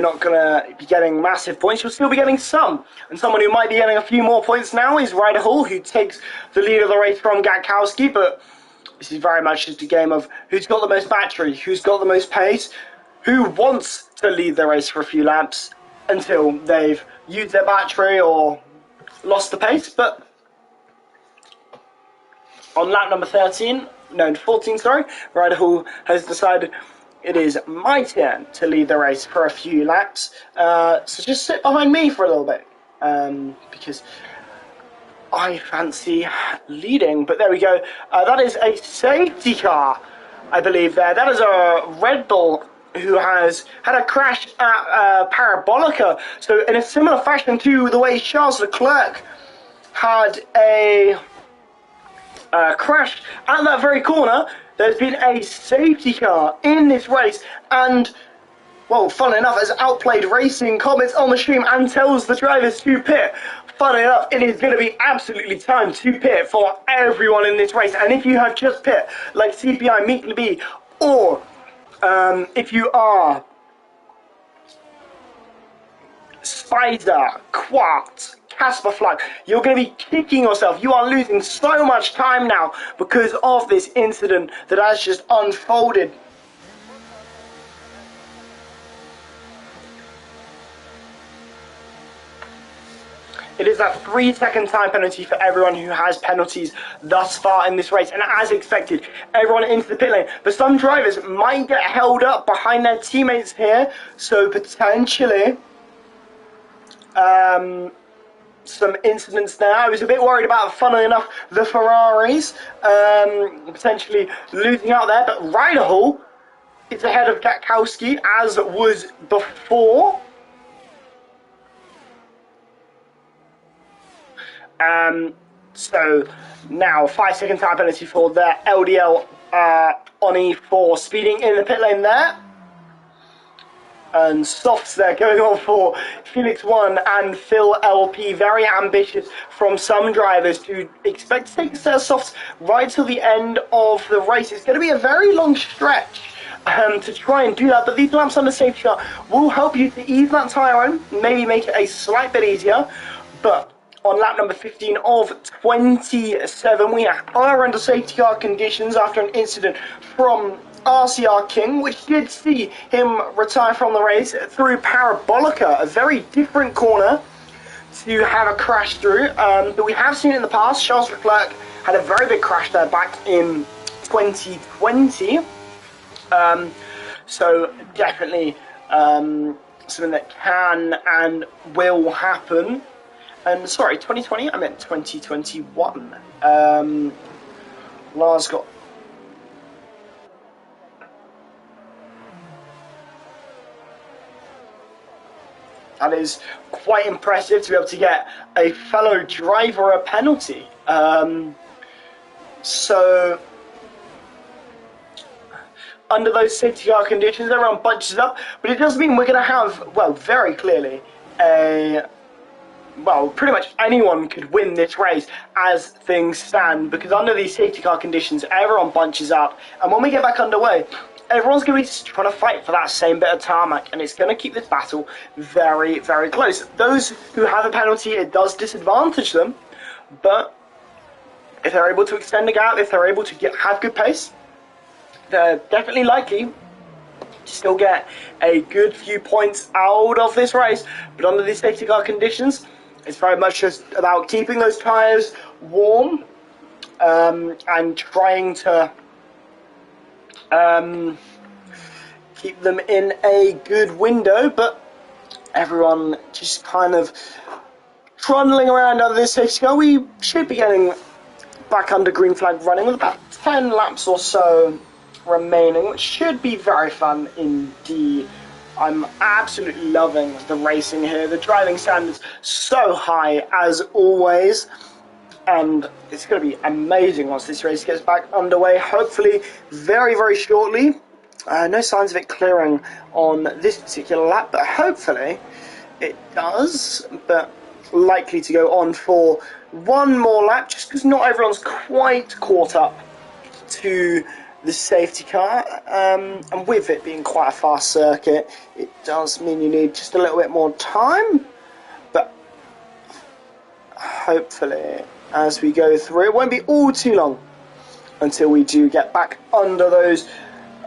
not going to be getting massive points, you'll still be getting some. And someone who might be getting a few more points now is Ryder Hall, who takes the lead of the race from Gatkowski, but this is very much just a game of who's got the most battery, who's got the most pace, who wants to lead the race for a few laps until they've used their battery or lost the pace. But on lap number 14, Ryder Hall has decided it is my turn to lead the race for a few laps. So just sit behind me for a little bit, because I fancy leading. But there we go. That is a safety car, I believe there. That is a Red Bull who has had a crash at Parabolica. So in a similar fashion to the way Charles Leclerc had a crash at that very corner, there's been a safety car in this race, and, well, funnily enough, has outplayed racing, comments on the stream, and tells the drivers to pit. Funnily enough, it is going to be absolutely time to pit for everyone in this race. And if you have just pit, like CPI, Miklabi, or if you are Spider, Quart, Casper Flag, you're going to be kicking yourself. You are losing so much time now because of this incident that has just unfolded. It is that 3-second time penalty for everyone who has penalties thus far in this race. And as expected, everyone into the pit lane. But some drivers might get held up behind their teammates here. So potentially some incidents there. I was a bit worried about, funnily enough, the Ferraris potentially losing out there. But Ryder Hall is ahead of Gatkowski, as was before. So now 5-second time penalty for their LDL Oni for speeding in the pit lane there. And softs there going on for Felix 1 and Phil LP. Very ambitious from some drivers to expect to take a set of softs right till the end of the race. It's going to be a very long stretch to try and do that, but these laps under safety car will help you to ease that tyre on, maybe make it a slight bit easier. But on lap number 15 of 27, we are under safety car conditions after an incident from RCR King, which did see him retire from the race through Parabolica, a very different corner to have a crash through, but we have seen it in the past. Charles Leclerc had a very big crash there back in 2020, so definitely something that can and will happen. And sorry, 2020, I meant 2021. Lars got... That is quite impressive to be able to get a fellow driver a penalty. So, under those safety car conditions, everyone bunches up, but it does mean we're going to have, well, very clearly, pretty much anyone could win this race as things stand, because under these safety car conditions, everyone bunches up, and when we get back underway, everyone's going to be trying to fight for that same bit of tarmac, and it's going to keep this battle very, very close. Those who have a penalty, it does disadvantage them, but if they're able to extend the gap, if they're able to have good pace, they're definitely likely to still get a good few points out of this race. But under these safety car conditions, it's very much just about keeping those tyres warm and trying to keep them in a good window. But everyone just kind of trundling around under this safety car. We should be getting back under green flag running with about 10 laps or so remaining, which should be very fun indeed. I'm absolutely loving the racing here. The driving standards so high as always, and it's going to be amazing once this race gets back underway, hopefully very, very shortly. No signs of it clearing on this particular lap, but hopefully it does, but likely to go on for one more lap, just because not everyone's quite caught up to the safety car, and with it being quite a fast circuit, it does mean you need just a little bit more time, but hopefully as we go through, it won't be all too long until we do get back under those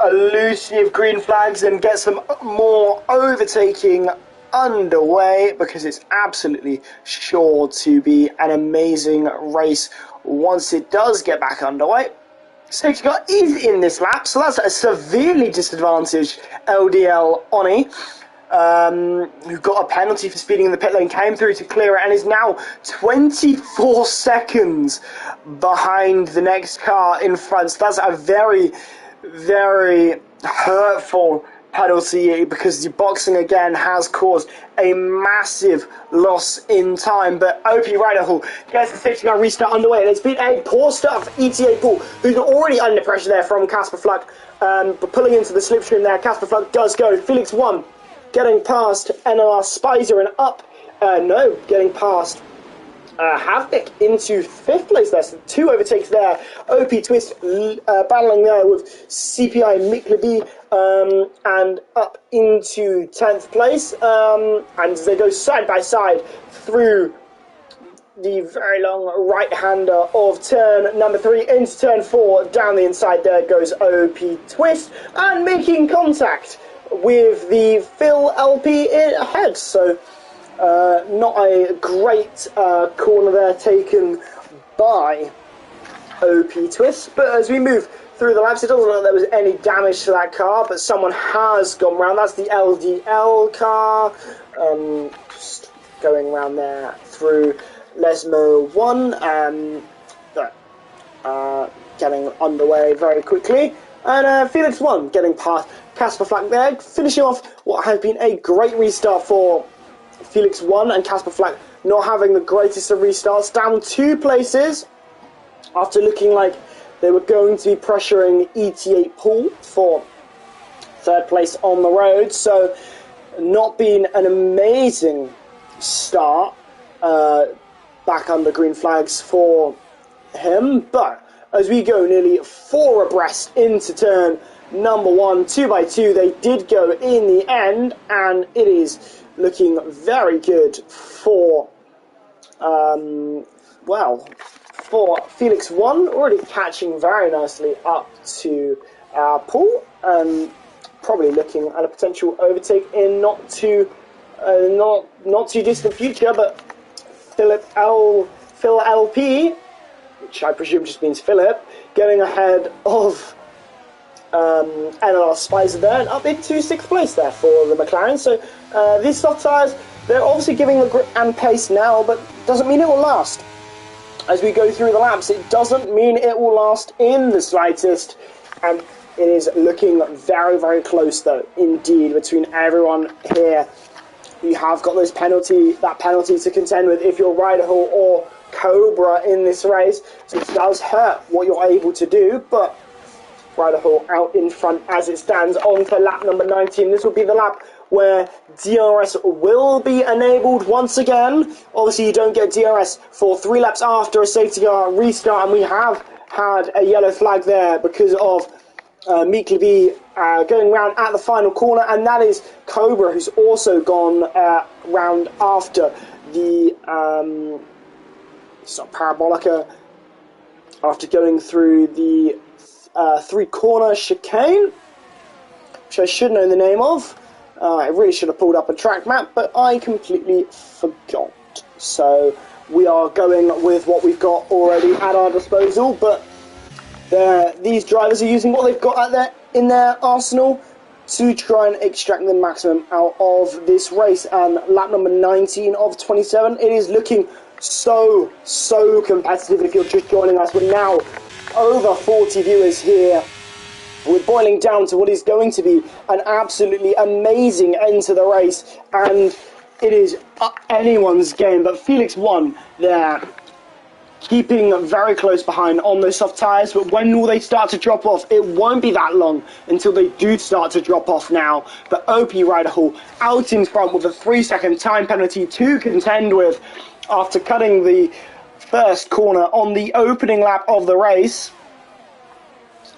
elusive green flags and get some more overtaking underway, because it's absolutely sure to be an amazing race once it does get back underway. Safety car is in this lap, so that's a severely disadvantaged LDL Oni, who got a penalty for speeding in the pit lane, came through to clear it, and is now 24 seconds behind the next car in front. So that's a very, very hurtful penalty, because the boxing again has caused a massive loss in time. But OP Riderhall gets the safety car restart underway, and it's been a poor start for ETA Pool, who's already under pressure there from Casper Fluck, but pulling into the slipstream there. Casper Fluck does go. Felix 1 getting past NLR Spicer and up, getting past Havoc into 5th place there, so 2 overtakes there. OP Twist battling there with CPI Miklabi, and up into 10th place, and as they go side by side through the very long right-hander of turn number 3 into turn 4, down the inside there goes OP Twist, and making contact with the Phil LP ahead. So not a great corner there taken by OP Twist, but as we move through the laps, it doesn't look like there was any damage to that car, but someone has gone round. That's the LDL car, just going around there through Lesmo 1, getting underway very quickly, and Felix 1 getting past Casper Flack there, finishing off what has been a great restart for Felix 1, and Casper Flack not having the greatest of restarts, down 2 places after looking like they were going to be pressuring ET8 Pool for 3rd place on the road. So not been an amazing start back under green flags for him, but as we go nearly 4 abreast into turn number 1, 2 by 2. They did go in the end, and it is looking very good for, for Felix 1, already catching very nicely up to Paul, probably looking at a potential overtake in not too distant future, but Phil LP, which I presume just means Philip, getting ahead of NLR Spicer there, and up into 6th place there for the McLaren. So these soft tyres, they're obviously giving the grip and pace now, but doesn't mean it will last. As we go through the laps, it doesn't mean it will last in the slightest, and it is looking very, very close though, indeed, between everyone here. You have got that penalty to contend with if you're Riderhall or Cobra in this race, so it does hurt what you're able to do, but Riderhall out in front as it stands on to lap number 19. This will be the lap where DRS will be enabled once again. Obviously, you don't get DRS for 3 laps after a safety car restart, and we have had a yellow flag there because of Meekleby going round at the final corner, and that is Cobra, who's also gone round after the Parabolica, after going through the 3-corner chicane, which I should know the name of. I really should have pulled up a track map, but I completely forgot. So we are going with what we've got already at our disposal, but these drivers are using what they've got in their arsenal to try and extract the maximum out of this race. And lap number 19 of 27, it is looking so competitive. If you're just joining us, we're now over 40 viewers here. We're boiling down to what is going to be an absolutely amazing end to the race, and it is anyone's game. But Felix 1 there, keeping very close behind on those soft tyres, but when will they start to drop off? It won't be that long until they do start to drop off now. But OP Riderhall out in front with a 3-second time penalty to contend with after cutting the first corner on the opening lap of the race.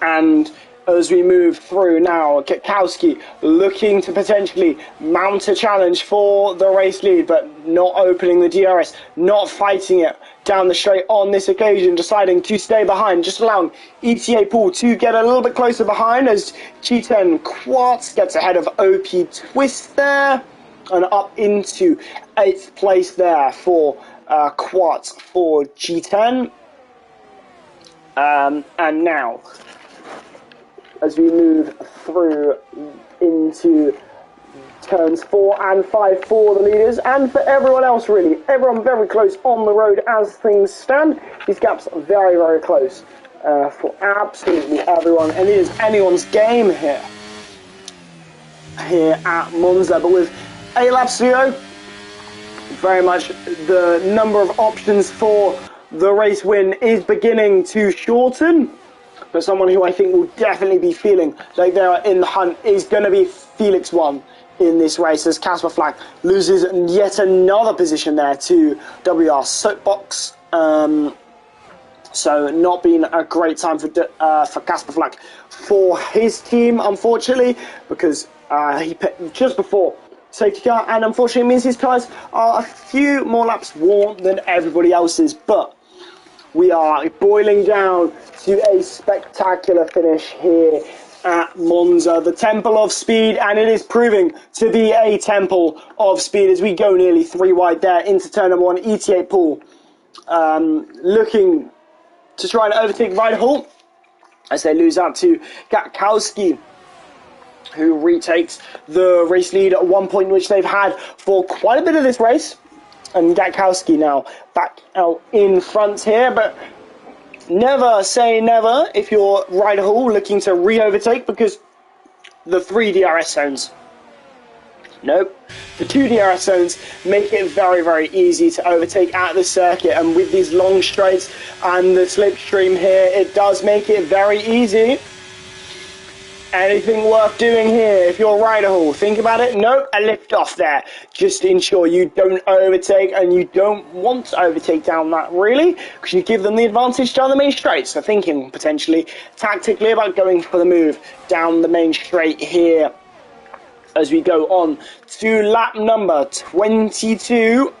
And as we move through now, Kitkowski looking to potentially mount a challenge for the race lead, but not opening the DRS, not fighting it down the straight on this occasion, deciding to stay behind, just allowing ETA Pool to get a little bit closer behind as G10 Quartz gets ahead of OP Twist there, and up into 8th place there for Quartz for G10. And now, as we move through into turns 4 and 5 for the leaders, and for everyone else really, everyone very close on the road as things stand. These gaps are very, very close for absolutely everyone, and it is anyone's game here at Monza. But with 8 laps to go, very much the number of options for the race win is beginning to shorten. But someone who I think will definitely be feeling like they're in the hunt is going to be Felix 1 in this race, as Casper Flack loses yet another position there to WR Soapbox. So not been a great time for Casper Flack for his team, unfortunately, because he picked just before safety car, and unfortunately means his tyres are a few more laps worn than everybody else's. But we are boiling down to a spectacular finish here at Monza, the Temple of Speed, and it is proving to be a Temple of Speed as we go nearly 3 wide there into turn number 1. ETA Pool looking to try and overtake Riderhall as they lose out to Gatkowski, who retakes the race lead at one point, which they've had for quite a bit of this race. And Gatkowski now back out in front here, but never say never if you're Riderhall looking to re-overtake, because the 3 DRS zones, nope, the 2 DRS zones make it very, very easy to overtake at the circuit, and with these long straights and the slipstream here, it does make it very easy. Anything worth doing here if you're Rider Hall? Think about it. Nope, a lift off there. Just ensure you don't overtake, and you don't want to overtake down that, really, because you give them the advantage down the main straight. So thinking potentially tactically about going for the move down the main straight here as we go on to lap number 22.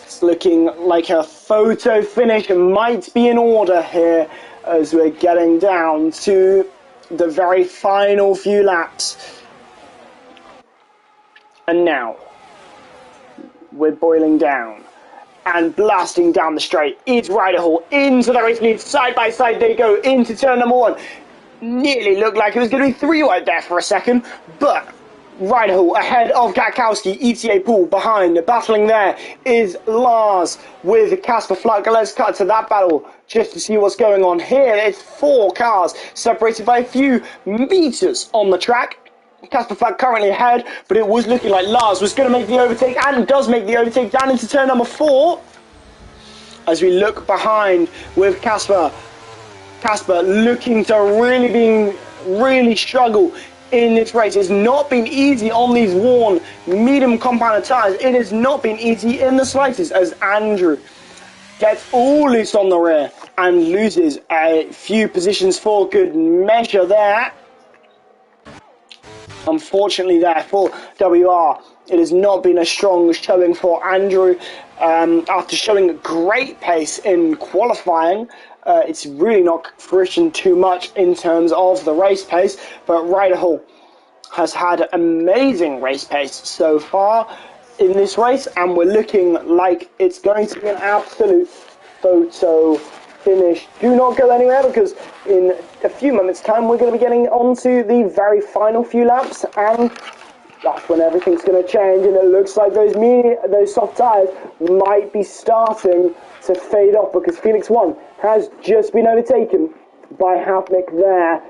It's looking like a photo finish might be in order here as we're getting down to the very final few laps. And now we're boiling down and blasting down the straight. It's Rider Hall into the race lead. Side by side they go into turn number 1. Nearly looked like it was going to be 3 wide there for a second, but Rider Hall ahead of Gatkowski. ETA Pool behind. Battling there is Lars with Casper Fluck. Let's cut to that battle just to see what's going on here. It's 4 cars separated by a few meters on the track. Casper Fluck currently ahead, but it was looking like Lars was going to make the overtake, and does make the overtake down into turn number 4. As we look behind with Casper. Casper looking to really struggle in this race. It's not been easy on these worn medium compounded tyres. It has not been easy in the slightest, as Andrew gets all loose on the rear and loses a few positions for good measure there. Unfortunately there for WR, it has not been a strong showing for Andrew. After showing great pace in qualifying, it's really not fruition too much in terms of the race pace, but Rider Hall has had amazing race pace so far in this race, and we're looking like it's going to be an absolute photo finish. Do not go anywhere, because in a few moments time we're going to be getting onto the very final few laps, and that's when everything's going to change, and it looks like those soft tyres might be starting to fade off, because Phoenix 1 has just been overtaken by Havnik there.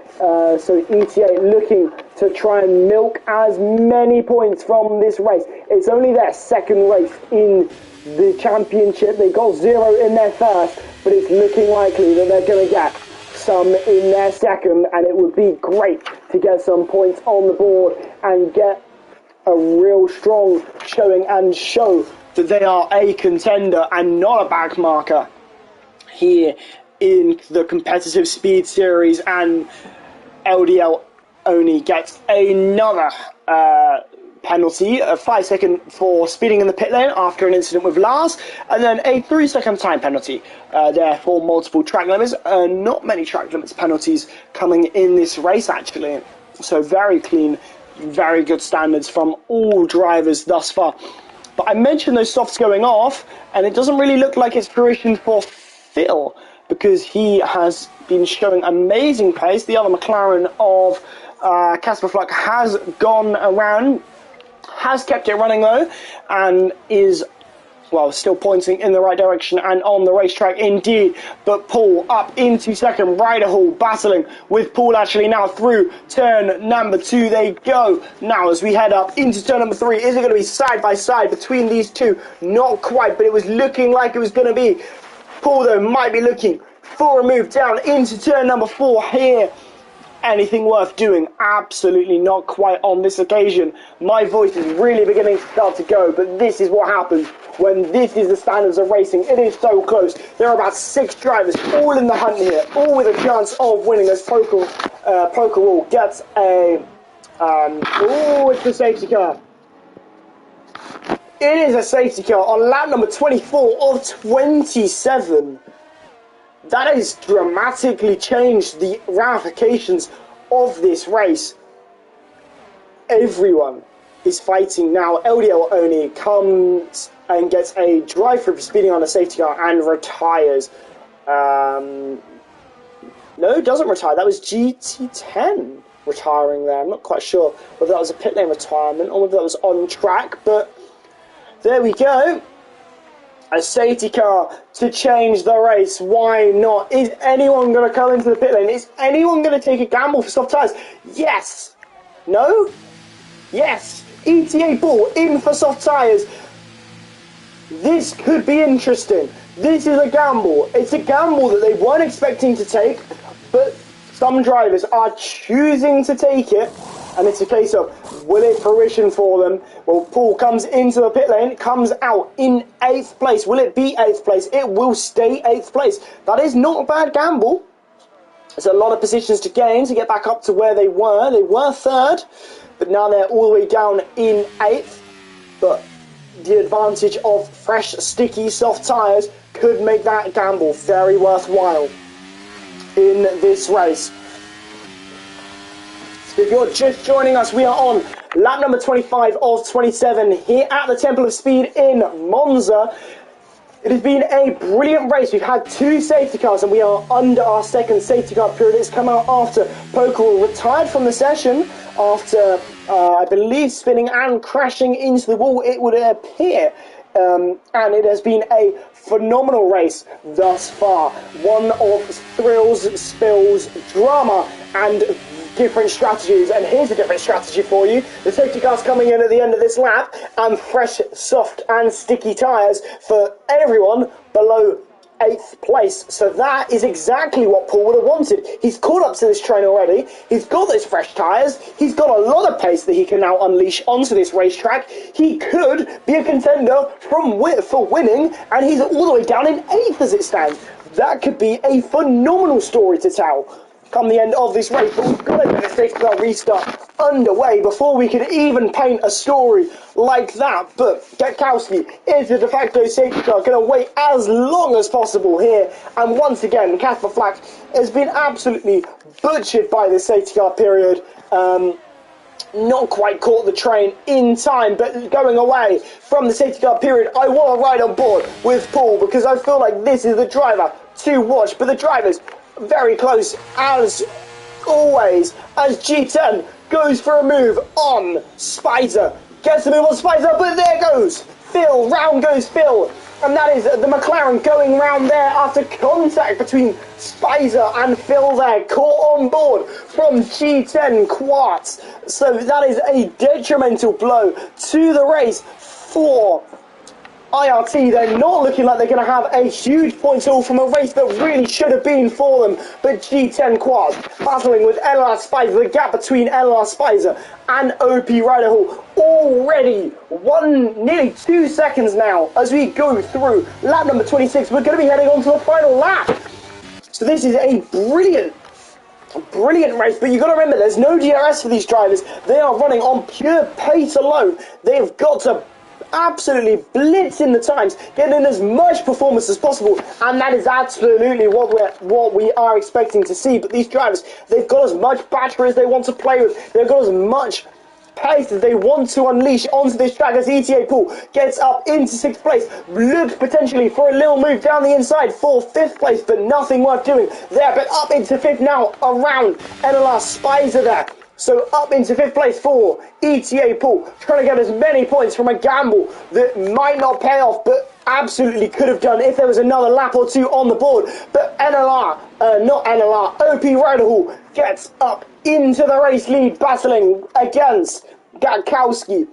So ETA looking to try and milk as many points from this race. It's only their second race in the championship. They got 0 in their first, but it's looking likely that they're going to get some in their second, and it would be great to get some points on the board and get a real strong showing and show that they are a contender and not a back marker here in the competitive speed series. And LDL only gets another penalty, a 5-second for speeding in the pit lane after an incident with Lars, and then a 3-second time penalty there for multiple track limits. Not many track limits penalties coming in this race actually, so very clean, very good standards from all drivers thus far. But I mentioned those softs going off, and it doesn't really look like it's fruition for Phil, because he has been showing amazing pace. The other McLaren of Casper Fluck has gone around, has kept it running though, and is, well, still pointing in the right direction and on the racetrack indeed. But Paul up into second. Rider Hall battling with Paul actually now through turn number 2 they go. Now as we head up into turn number 3, is it going to be side by side between these two? Not quite, but it was looking like it was going to be. Paul though might be looking for a move down into turn number 4 here. Anything worth doing? Absolutely not quite on this occasion. My voice is really beginning to start to go, but this is what happens when this is the standards of racing. It is so close. There are about 6 drivers all in the hunt here, all with a chance of winning, as Pokerall gets a... it's a safety car. It is a safety car on lap number 24 of 27. That has dramatically changed the ramifications of this race. Everyone is fighting now. LDL only comes and gets a drive-through for speeding on a safety car and retires. No, it doesn't retire. That was GT10 retiring there. I'm not quite sure whether that was a pit lane retirement or whether that was on track, but there we go. A safety car to change the race. Why not? Is anyone going to come into the pit lane? Is anyone going to take a gamble for soft tyres? Yes. No? Yes. ETA Ball in for soft tyres. This could be interesting. This is a gamble. It's a gamble that they weren't expecting to take, but some drivers are choosing to take it, and it's a case of, will it fruition for them? Well, Paul comes into the pit lane, comes out in 8th place. Will it be 8th place? It will stay 8th place. That is not a bad gamble. There's a lot of positions to gain to get back up to where they were. They were 3rd, but now they're all the way down in 8th. But the advantage of fresh, sticky, soft tyres could make that gamble very worthwhile in this race. So if you're just joining us, we are on lap number 25 of 27 here at the Temple of Speed in Monza. It has been a brilliant race. We've had 2 safety cars and we are under our 2nd safety car period. It's come out after Pokerall retired from the session after, I believe, spinning and crashing into the wall, it would appear. And it has been a phenomenal race thus far. One of thrills, spills, drama, and different strategies. And here's a different strategy for you. The safety car's coming in at the end of this lap, and fresh, soft, and sticky tyres for everyone below 8th place. So that is exactly what Paul would have wanted. He's caught up to this train already. He's got those fresh tyres. He's got a lot of pace that he can now unleash onto this racetrack. He could be a contender for winning, and he's all the way down in 8th as it stands. That could be a phenomenal story to tell come the end of this race, but we've got to get the safety car restart underway before we could even paint a story like that. But Gatkowski is the de facto safety car, going to wait as long as possible here. And once again, Casper Flack has been absolutely butchered by the safety car period. Not quite caught the train in time, but going away from the safety car period, I want to ride on board with Paul because I feel like this is the driver to watch. But the drivers very close as always as G10 goes for a move on Spicer. Gets the move on Spicer, but there goes Phil. Round goes Phil. And that is the McLaren going round there after contact between Spicer and Phil there. Caught on board from G10 Quartz. So that is a detrimental blow to the race for IRT. They're not looking like they're going to have a huge points haul from a race that really should have been for them. But G10 Quartz battling with LR Spicer. The gap between LR Spicer and OP Rider Hall already nearly 2 seconds now as we go through lap number 26. We're going to be heading on to the final lap. So this is a brilliant race, but you've got to remember there's no DRS for these drivers. They are running on pure pace alone. They've got to absolutely blitz in the times, getting in as much performance as possible, and that is absolutely what we are expecting to see. But these drivers, they've got as much battery as they want to play with. They've got as much pace that they want to unleash onto this track as ETA Pool gets up into 6th place, looks potentially for a little move down the inside for 5th place, but nothing worth doing there. But up into 5th now around NLR Spicer there. So up into 5th place for ETA Pool, trying to get as many points from a gamble that might not pay off, but absolutely could have done if there was another lap or two on the board. But OP Rider Hall gets up into the race lead, battling against Gatkowski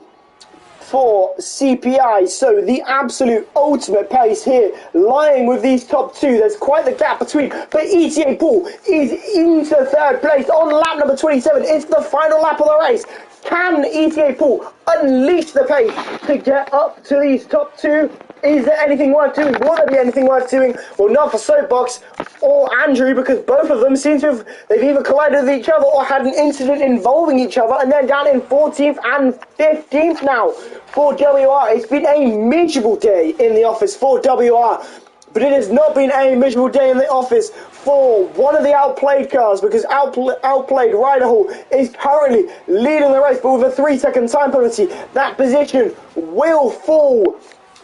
for CPI. So the absolute ultimate pace here, lying with these top two. There's quite the gap between, but ETA Pool is into 3rd place on lap number 27. It's the final lap of the race. Can ETA Pool unleash the pace to get up to these top two? Is there anything worth doing? Will there be anything worth doing? Well, not for Soapbox or Andrew, because both of them seem to have, they've either collided with each other or had an incident involving each other, and they're down in 14th and 15th now for WR. It's been a miserable day in the office for WR, but it has not been a miserable day in the office for one of the outplayed cars, because outplayed Rider Hall is currently leading the race, but with a 3-second time penalty, that position will fall.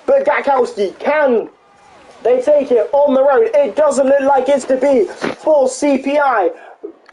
But Gatkowski, can they take it on the road? It doesn't look like it's to be for CPI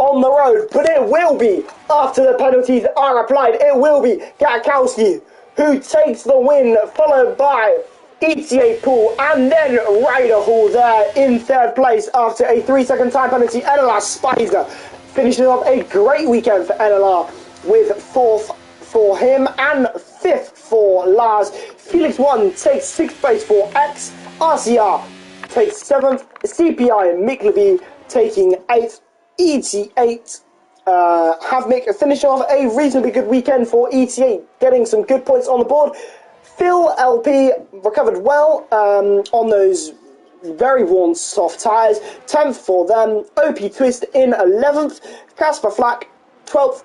on the road, but it will be after the penalties are applied. It will be Gatkowski who takes the win, followed by ETA Pool and then Rider Hall there in 3rd place after a 3-second time penalty. NLR Spicer finishes off a great weekend for NLR with 4th for him and 5th for Lars. Felix 1 takes 6th place for X. RCR takes 7th. CPI and Miklaby taking 8th. ET8 have finishing off a reasonably good weekend for ET8, getting some good points on the board. Phil LP recovered well on those very worn soft tyres. 10th for them. OP Twist in 11th. Casper Flack 12th.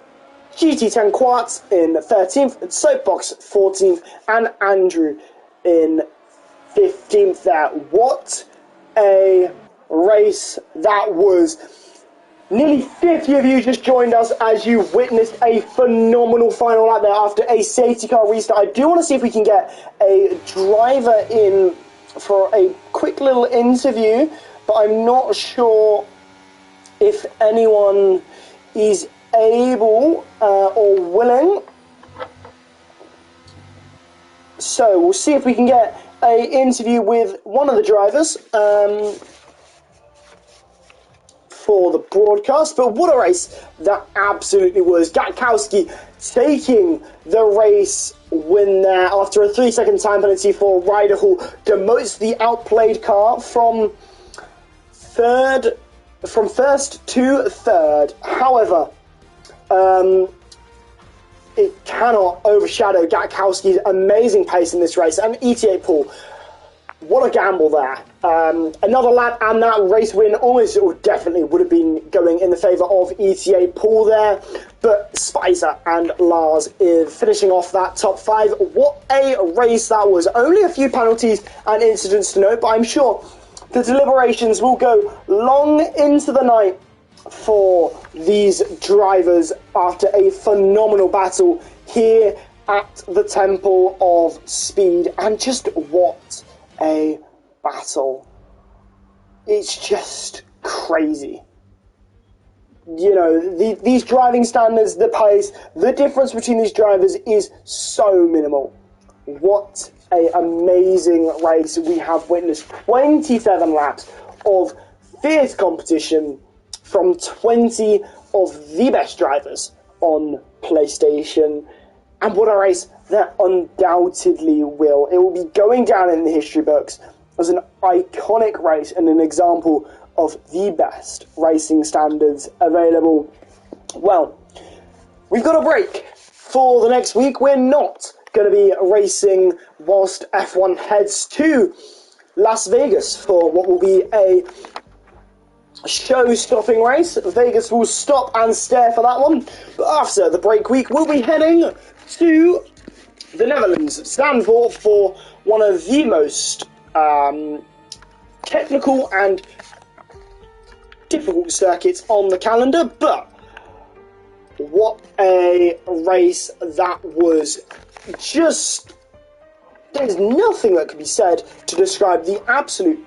GT10 Quartz in 13th. And Soapbox 14th. And Andrew in 15th there. What a race that was. Nearly 50 of you just joined us as you witnessed a phenomenal final lap there after a safety car restart. I do want to see if we can get a driver in for a quick little interview, but I'm not sure if anyone is able or willing. So we'll see if we can get an interview with one of the drivers for the broadcast. But what a race that absolutely was. Gatkowski taking the race win there after a 3-second time penalty for Ryder, who demotes the outplayed car from first to third. However, it cannot overshadow Gatkowski's amazing pace in this race. And ETA Paul, what a gamble there. Another lap and that race win almost or definitely would have been going in the favour of ETA Paul there. But Spicer and Lars is finishing off that top 5. What a race that was. Only a few penalties and incidents to note, but I'm sure the deliberations will go long into the night for these drivers after a phenomenal battle here at the Temple of Speed. And just what a battle. It's just crazy. You know, these driving standards, the pace, the difference between these drivers is so minimal. What an amazing race we have witnessed. 27 laps of fierce competition from 20 of the best drivers on PlayStation. And what a race that undoubtedly will. It will be going down in the history books as an iconic race and an example of the best racing standards available. Well, we've got a break for the next week. We're not going to be racing whilst F1 heads to Las Vegas for what will be a show-stopping race. Vegas will stop and stare for that one. But after the break week, we'll be heading to the Netherlands, Zandvoort, for one of the most technical and difficult circuits on the calendar. But what a race that was. Just, there's nothing that can be said to describe the absolute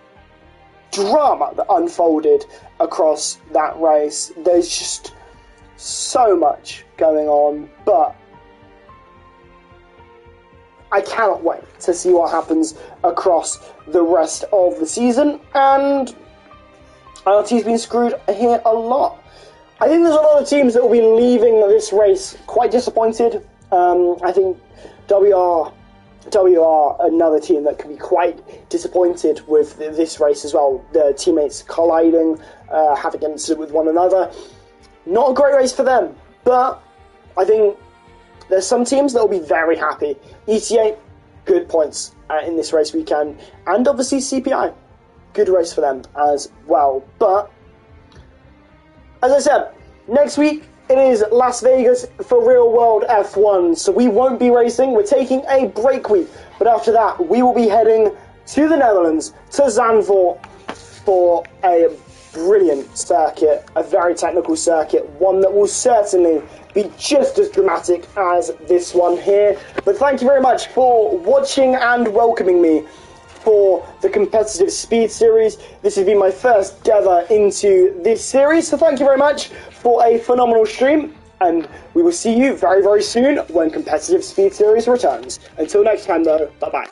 drama that unfolded across that race. There's just so much going on, but I cannot wait to see what happens across the rest of the season, and RT's been screwed here a lot. I think there's a lot of teams that will be leaving this race quite disappointed. I think WR another team that can be quite disappointed with this race as well. The teammates colliding, having incident with one another. Not a great race for them, but I think there's some teams that will be very happy. ETA, good points in this race weekend, and obviously CPI, good race for them as well. But as I said, next week it is Las Vegas for Real World F1, so we won't be racing. We're taking a break week, but after that we will be heading to the Netherlands, to Zandvoort, for a brilliant circuit, a very technical circuit, one that will certainly be just as dramatic as this one here. But thank you very much for watching and welcoming me for the competitive speed series. This has been my first endeavour into this series, so thank you very much for a phenomenal stream, and we will see you very, very soon when competitive speed series returns. Until next time though, bye bye.